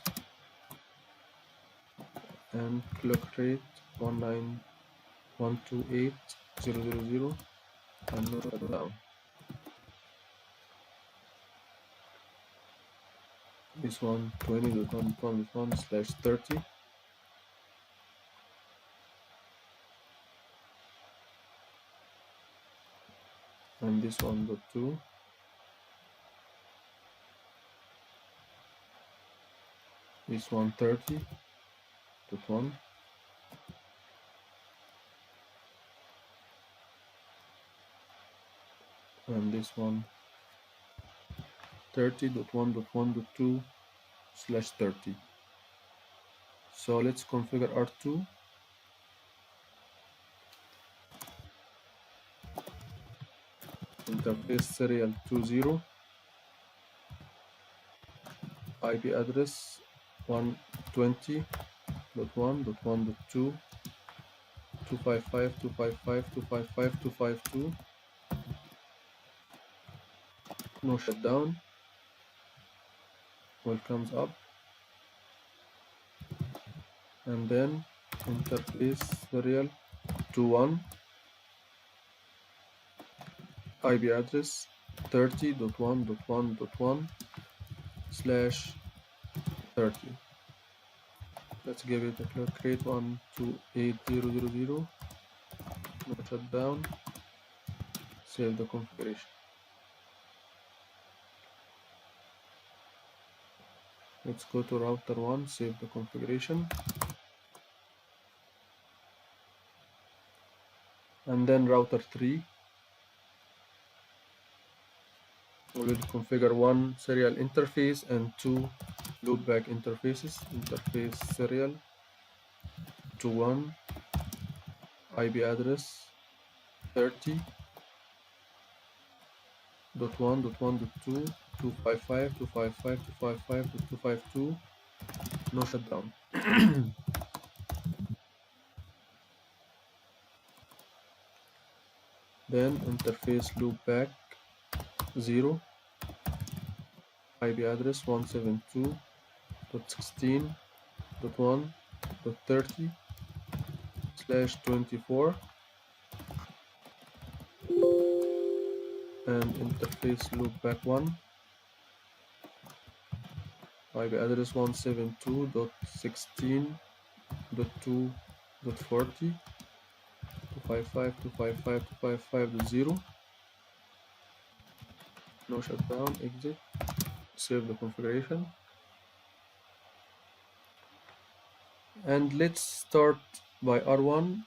and clock rate 19128.0.0.0, and note it down. This one 20.1.1/30. And this one .2. This one 30.1. And this one 30.1.1.2/30. So let's configure R2. Interface serial 20, IP address 120.1.1.2, 255.255.255.252. No shutdown. Welcomes up, and then interface serial 21, IP address 30.1.1.1/30. Let's give it a clock rate 128.0.0.0. No shutdown. Save the configuration. Let's go to router 1, save the configuration, and then router 3. We will configure one serial interface and two loopback interfaces. Interface serial to 1, IP address 30.1.1.2, 255, 255, 255 to 252, no shutdown. Then interface loopback 0, IP address 172.16.1.30/24, and interface loopback 1, IP address 172.16.2.40, 255, 255, 255.0, no shutdown, exit, save the configuration. And let's start by R1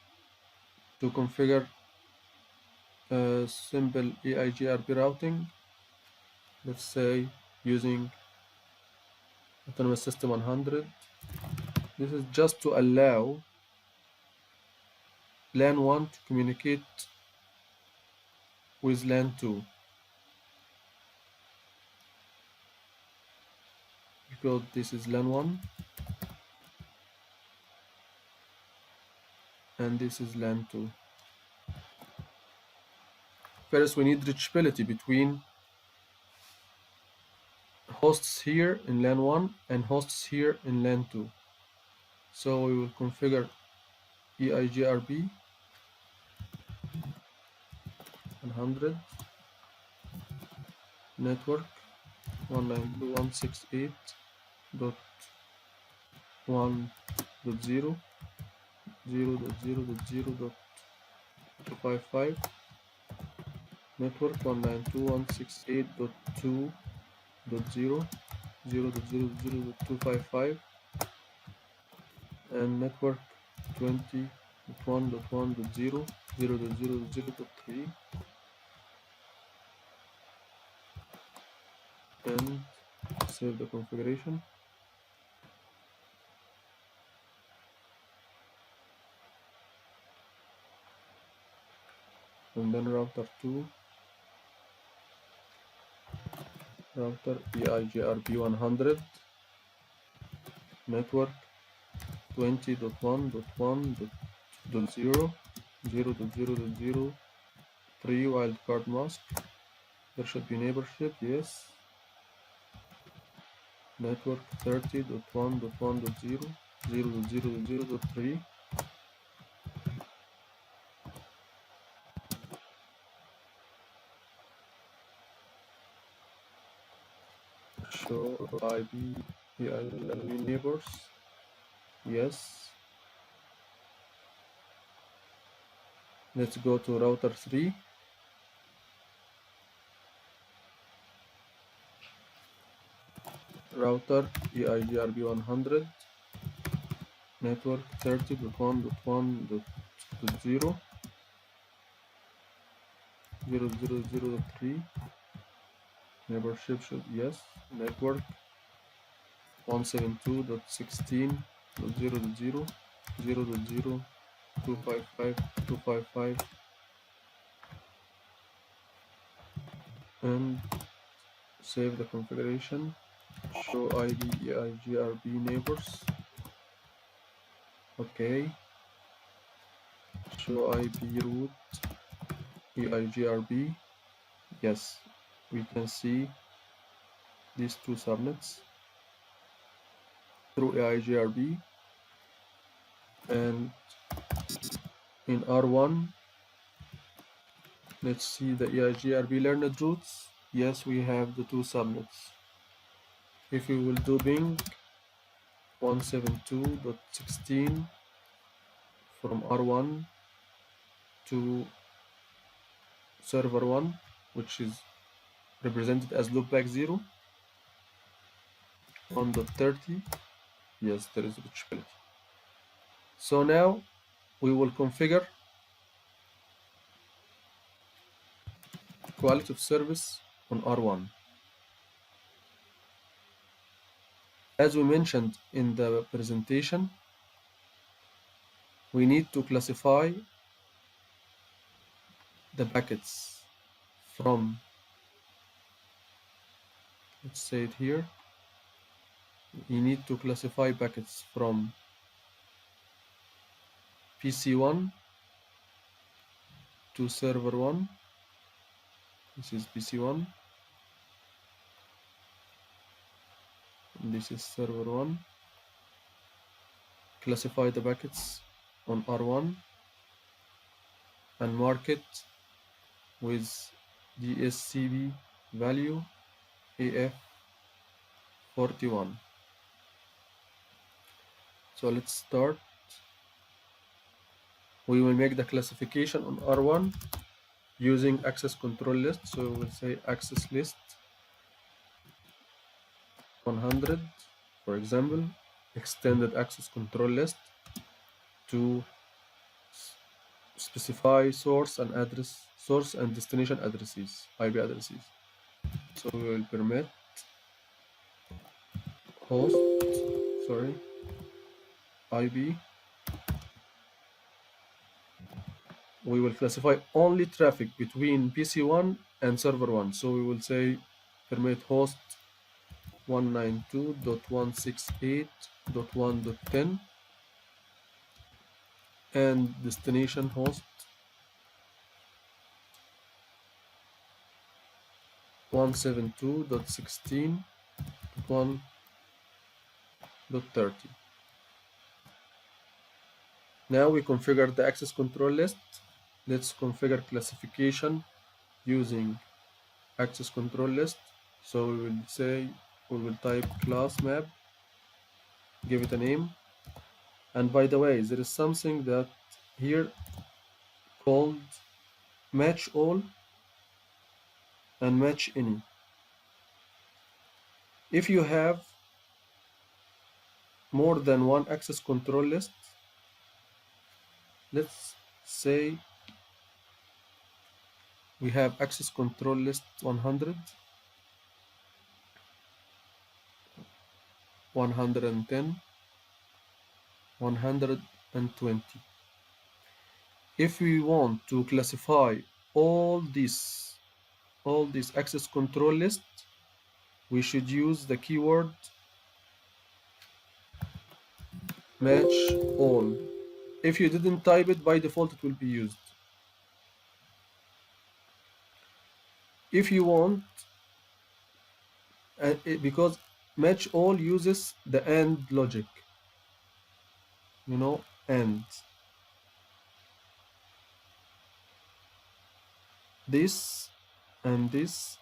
to configure a simple EIGRP routing, let's say using Autonomous System 100. This is just to allow LAN 1 to communicate with LAN 2, because this is LAN 1 and this is LAN 2. First, we need reachability between hosts here in LAN 1 and hosts here in LAN 2. So we will configure EIGRP 100 network 192.168.1.0 0.0.0.255, network 192.168.2.0 0.0.0.255, and network 20.1.1.0 0.0.0.3, and save the configuration. And then router 2, router EIGRP 100, network 20.1.1.0 0.0.0.3 wildcard mask. There should be neighborship, yes. Network 30.1.1.0 0.0.0.3, show IP neighbors, yes. Let's go to router 3. Router EIGRP 100, network 30.1.1.0 0.0.0.3, neighborship should, yes. Network 172.16.0.0 0.0.255.255, and save the configuration. Show ID EIGRP neighbors, okay. Show IP root EIGRP, yes. We can see these two subnets through EIGRP, and in R1 let's see the EIGRP learned routes. Yes, we have the two subnets. If we will do ping 172.16 from R1 to server 1, which is represented as loopback 0 on the 30, yes, there is reachability. So now we will configure quality of service on R1. As we mentioned in the presentation, we need to classify the packets from let's say it here. You need to classify packets from PC1 to server 1. This is PC1. This is server 1. Classify the packets on R1 and mark it with Dsp value AF41. So let's start. We will make the classification on R1 using access control list. So we will say access list 100, for example, extended access control list to specify source and destination addresses, IP addresses. So we will permit host, IP. We will classify only traffic between PC1 and server 1. So we will say permit host 192.168.1.10 and destination host 172.16.1.30. Now we configure the access control list. Let's configure classification using access control list. So we will say, we will type class map, give it a name. And by the way, there is something that here called match all and match any. If you have more than one access control list, let's say we have access control list 100, 110, 120. If we want to classify all these access control lists, we should use the keyword match all. If you didn't type it, by default it will be used. If you want, because match all uses the AND logic, AND. This and this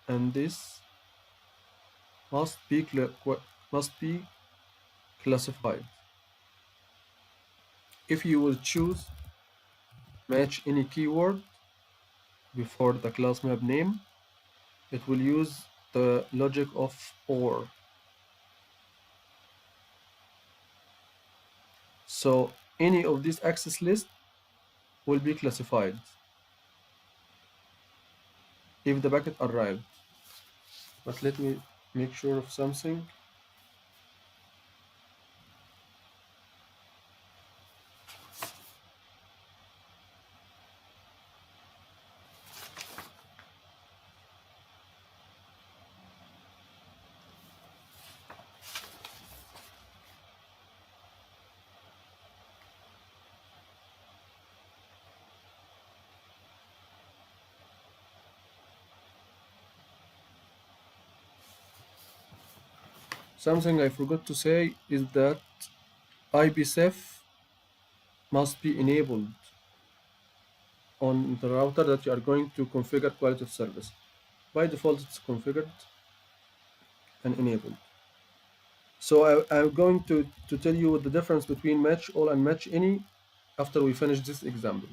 and this must be classified. If you will choose match any keyword before the class map name, it will use the logic of OR. So any of these access lists will be classified if the packet arrived. But let me make sure of something. Something I forgot to say is that IPsec must be enabled on the router that you are going to configure quality of service. By default, it's configured and enabled. So I'm going to tell you the difference between match all and match any after we finish this example.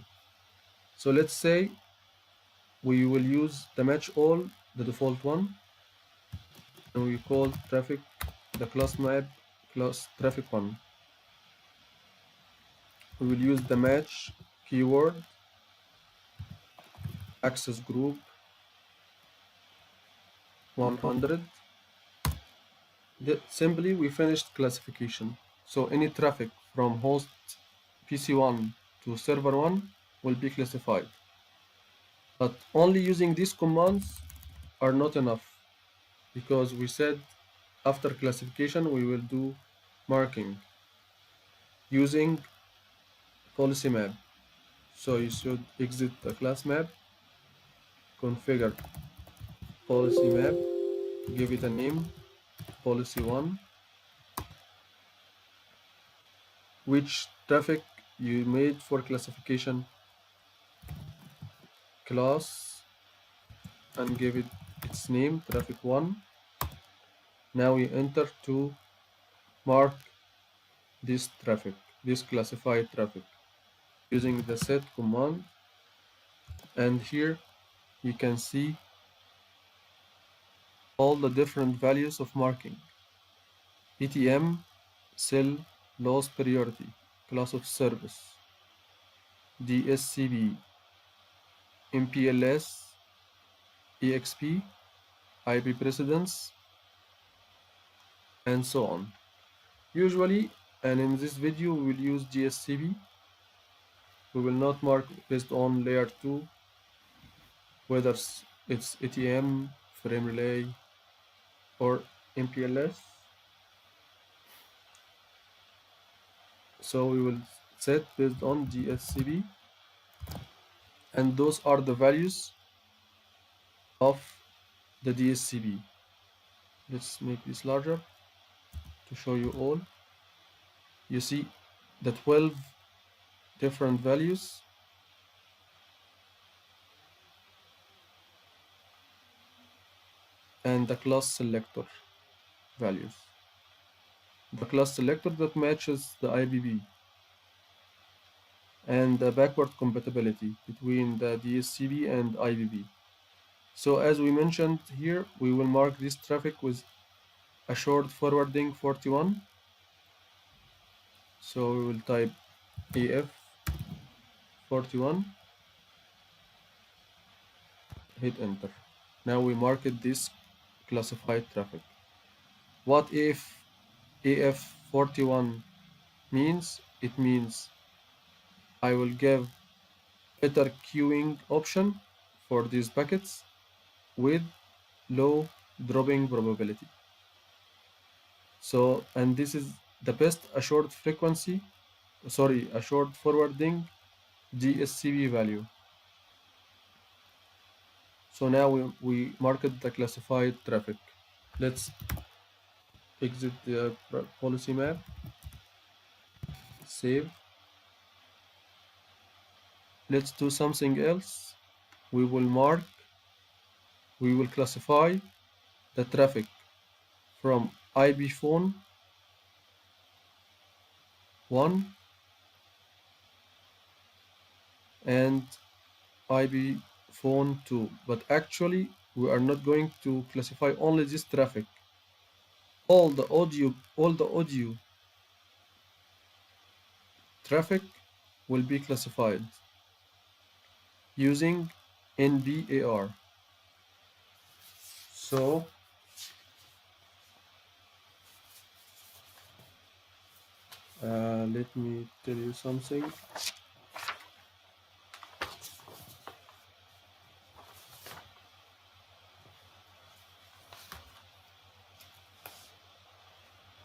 So let's say we will use the match all, the default one, and we call traffic, the class map class traffic 1. We will use the match keyword, access group 100. Simply we finished classification. So any traffic from host PC1 to server 1 will be classified. But only using these commands are not enough. because we said after classification we will do marking using policy map. So you should exit the class map, configure policy map, give it a name, policy 1, which traffic you made for classification class, and give it its name, traffic 1. Now we enter to mark this traffic, this classified traffic, using the set command. And here you can see all the different values of marking. ETM, cell, lowest priority, class of service, DSCB, MPLS, EXP, IP precedence, and so on. Usually, and in this video, we will use DSCB. We will not mark based on layer 2, whether it's ATM, frame relay, or MPLS. So we will set based on DSCB, and those are the values of the DSCB. Let's make this larger to show you all. You see the 12 different values, and the class selector values. The class selector that matches the IBB, and the backward compatibility between the DSCB and IBB. So as we mentioned here, we will mark this traffic with assured forwarding 41. So we will type AF 41, hit enter. Now we marked this classified traffic. What if AF 41 means? It means I will give better queuing option for these packets with low dropping probability. So, and this is the best assured forwarding DSCB value. So now we marked the classified traffic. Let's exit the policy map, save. Let's do something else. We will classify the traffic from IB phone 1 and IB phone 2, but actually we are not going to classify only this traffic. All the audio traffic will be classified using Nbar. So let me tell you something.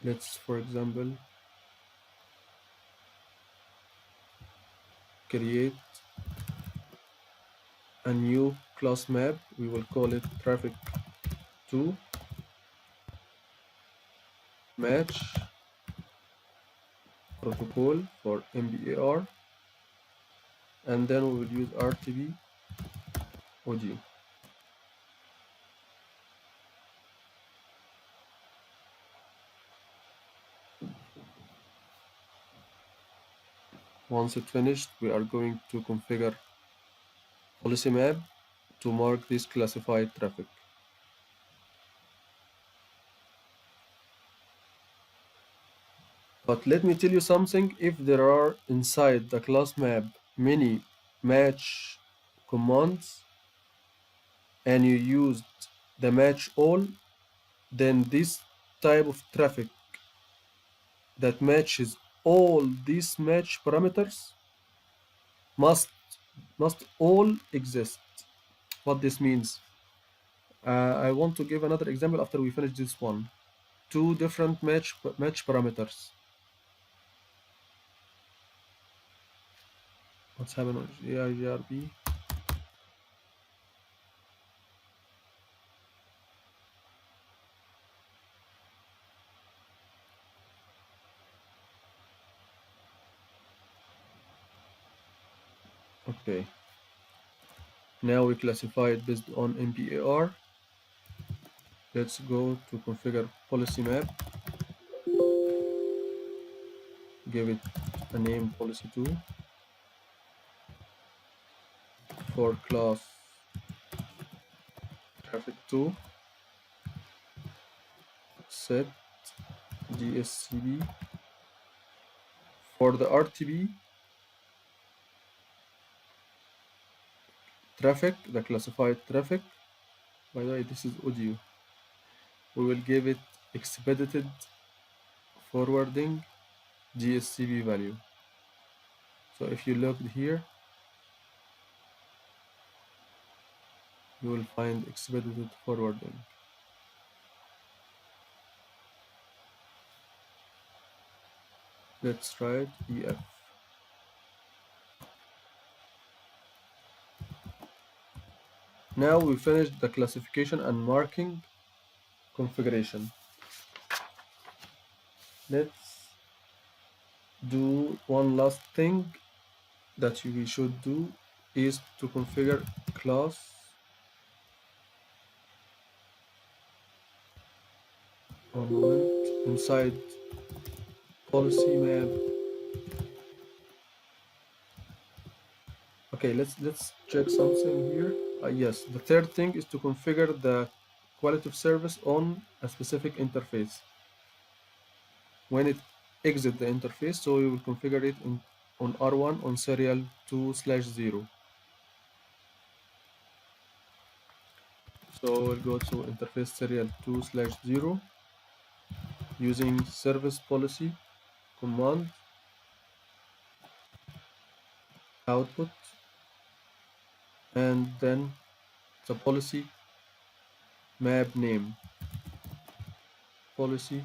Let's, for example, create a new class map. We will call it traffic 2 match protocol for Nbar, and then we will use RTB audio. Once it's finished, we are going to configure policy map to mark this classified traffic. But let me tell you something. If there are inside the class map many match commands and you used the match all, then this type of traffic that matches all these match parameters must all exist. What this means? I want to give another example after we finish this one. Two different match parameters. What's happening on GRB? Okay. Now we classify it based on MBAR. Let's go to configure policy map. Give it a name policy2 for class traffic2. Set DSCB for the RTB traffic, the classified traffic. By the way, this is audio. We will give it expedited forwarding DSCB value. So if you look here, you will find expedited forwarding. Let's try it, EF. Now we finished the classification and marking configuration. Let's do one last thing that we should do is to configure class one moment inside policy map. Okay, let's check something here. Yes, the third thing is to configure the quality of service on a specific interface. When it exits the interface, so we will configure it on R1 on serial 2/0. So we'll go to interface serial 2/0 using service policy command output, and then the policy map name policy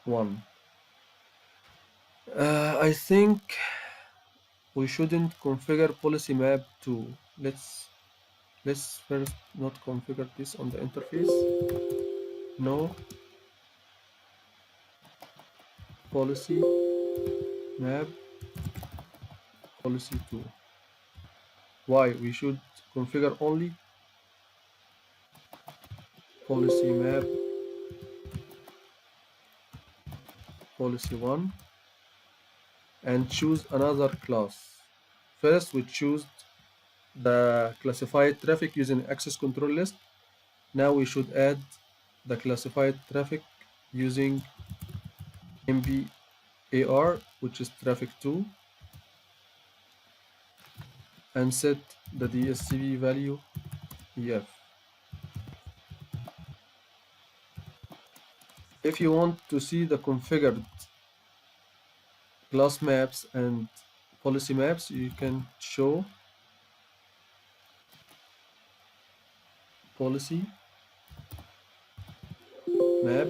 1. I think we shouldn't configure policy map 2. Let's first not configure this on the interface. No policy map policy 2. Why? We should configure only policy map policy 1 and choose another class. First, we choose the classified traffic using access control list. Now we should add the classified traffic using MBAR, which is traffic 2, and set the DSCB value EF. If you want to see the configured class maps and policy maps, you can show policy map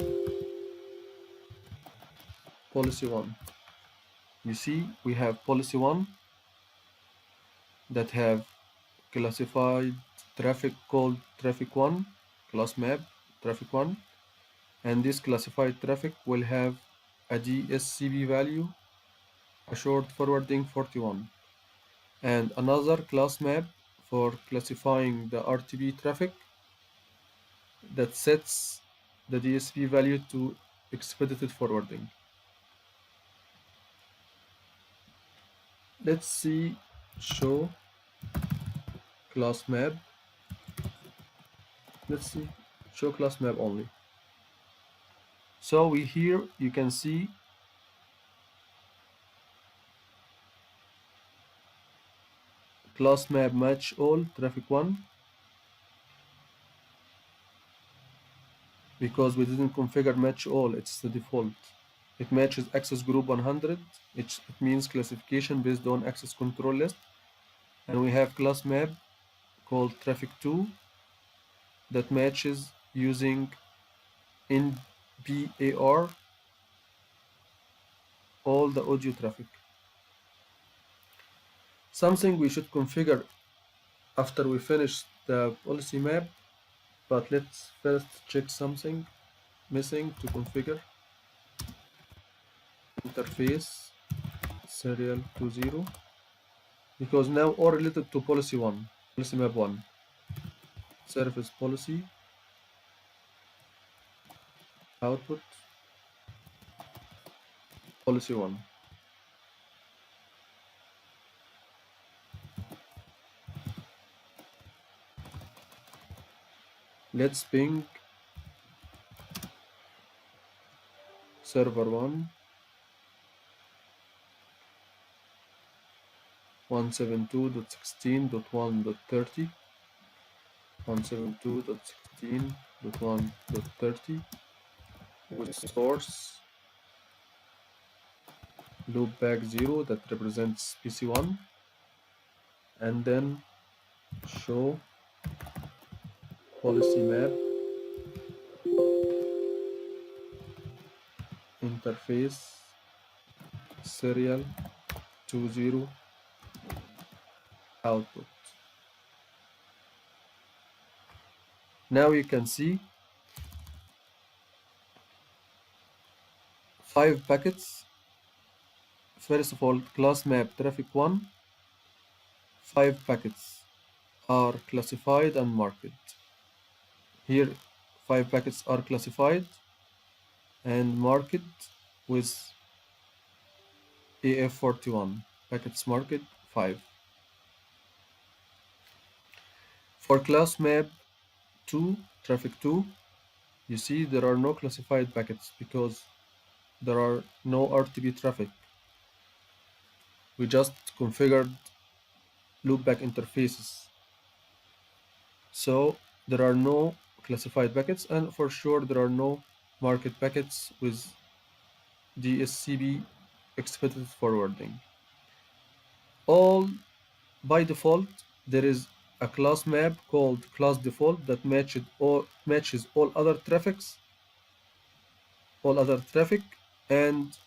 policy 1. You see we have policy 1 that have classified traffic called traffic 1 class map traffic 1, and this classified traffic will have a DSCB value, a short forwarding 41, and another class map for classifying the RTB traffic that sets the DSP value to expedited forwarding. Let's see show class map. Let's see show class map only. So here you can see class map match all traffic 1 because we didn't configure match all, it's the default. It matches access group 100. It means classification based on access control list, and we have class map called traffic2 that matches using Nbar all the audio traffic. Something we should configure after we finish the policy map, but let's first check something missing to configure. Interface serial 20, because now all related to policy 1, policy map 1. Service policy output policy 1. Let's ping server 1 172.16.1.30 172.16.1.30 with source loopback 0 that represents PC1, and then show policy map interface serial 20 output. Now you can see 5 packets. First of all, class map traffic 1, 5 packets are classified and marked. Here 5 packets are classified and marked with AF41, packets marked 5. For class map 2, traffic 2, you see there are no classified packets because there are no RTB traffic. We just configured loopback interfaces. So there are no classified packets, and for sure there are no market packets with DSCB expected forwarding. All by default, there is a class map called class default that matches all other traffic and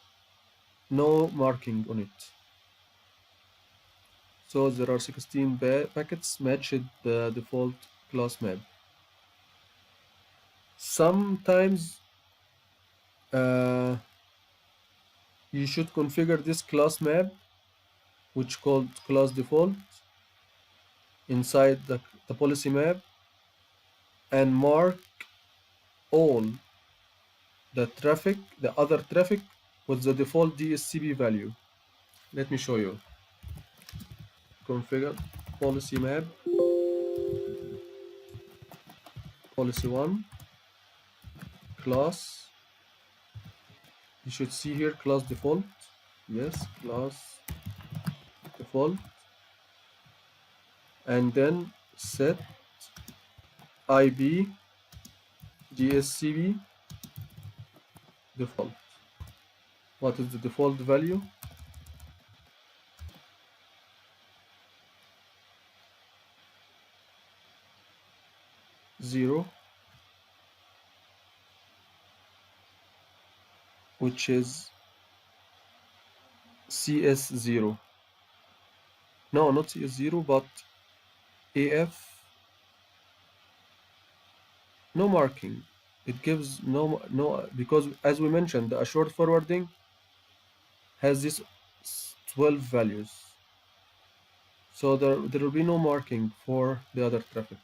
no marking on it. So there are 16 packets matched the default class map. Sometimes you should configure this class map, which called class default, inside the policy map and mark all the other traffic with the default DSCP value. Let me show you. Configure policy map, policy 1, class. You should see here class default. Yes, class default. And then set IB DSCP default. What is the default value? 0, which is CS0. No, not CS0, but AF. No marking. It gives no because as we mentioned, the assured forwarding has these 12 values. So there will be no marking for the other traffic.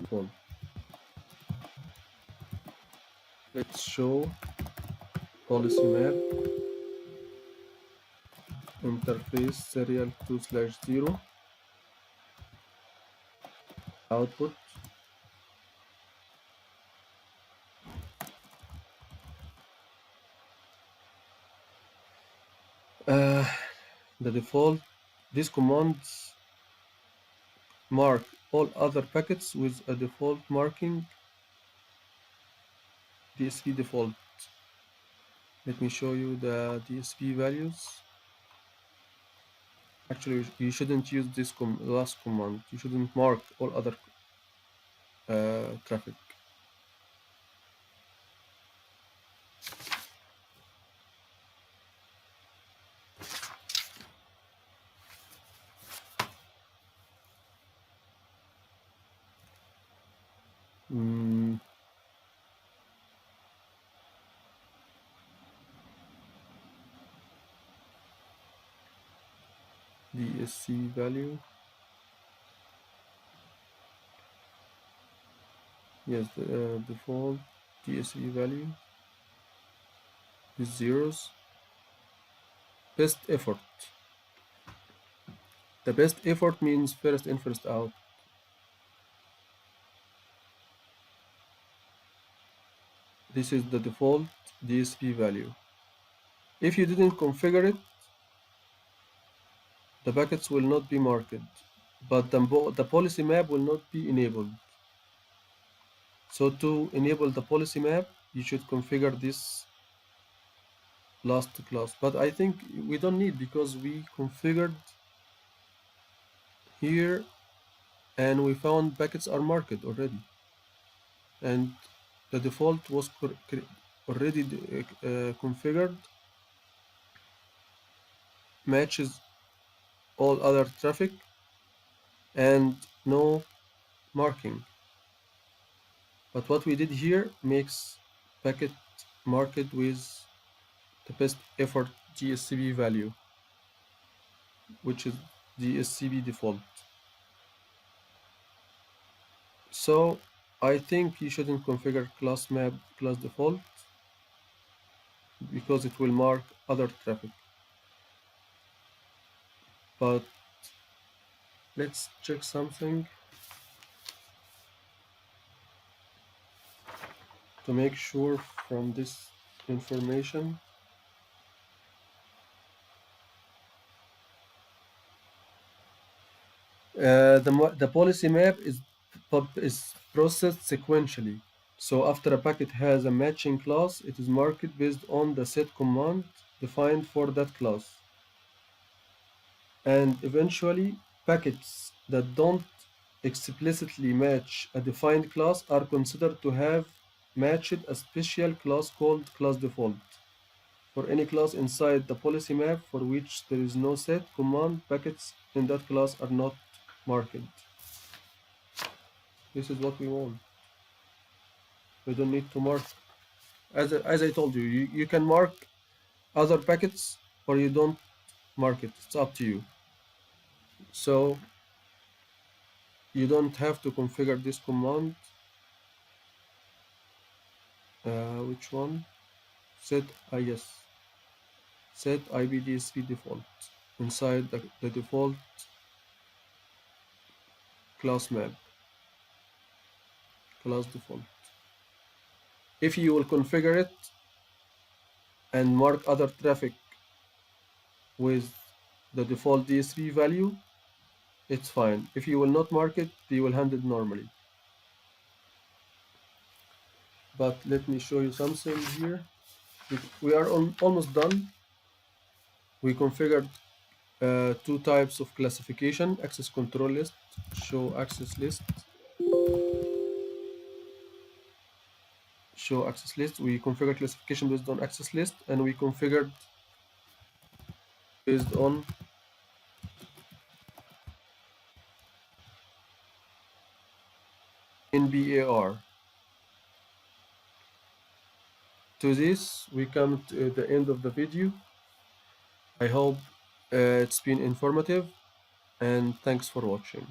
Cool. Let's show policy map interface serial 2/0 output. The default, these commands mark all other packets with a default marking DSP default. Let me show you the DSP values. Actually, you shouldn't use this last command. You shouldn't mark all other traffic. Mm, DSC value. Yes, the default DSC value is zeros. Best effort. The best effort means first in, first out. This is the default DSP value. If you didn't configure it, the packets will not be marked, but the policy map will not be enabled. So to enable the policy map, you should configure this last class. But I think we don't need because we configured here and we found packets are marked already. And the default was already configured, matches all other traffic and no marking. But what we did here makes packet marked with the best effort GSCB value, which is GSCB default. So I think you shouldn't configure class map class default because it will mark other traffic. But let's check something to make sure from this information. The policy map is processed sequentially. So after a packet has a matching class, it is marked based on the set command defined for that class. And eventually, packets that don't explicitly match a defined class are considered to have matched a special class called class default. For any class inside the policy map for which there is no set command, packets in that class are not marked. This is what we want. We don't need to mark. As I told you, you can mark other packets or you don't mark it. It's up to you. So you don't have to configure this command. Which one? Set yes. Set IPDSP default inside the default class map. Class default. If you will configure it and mark other traffic with the default DSP value, it's fine. If you will not mark it, you will handle it normally. But let me show you something here. We are almost done. We configured two types of classification: access control list, show access list, show access list. We configured classification based on access list, and we configured based on Nbar. To this, we come to the end of the video. I hope it's been informative, and thanks for watching.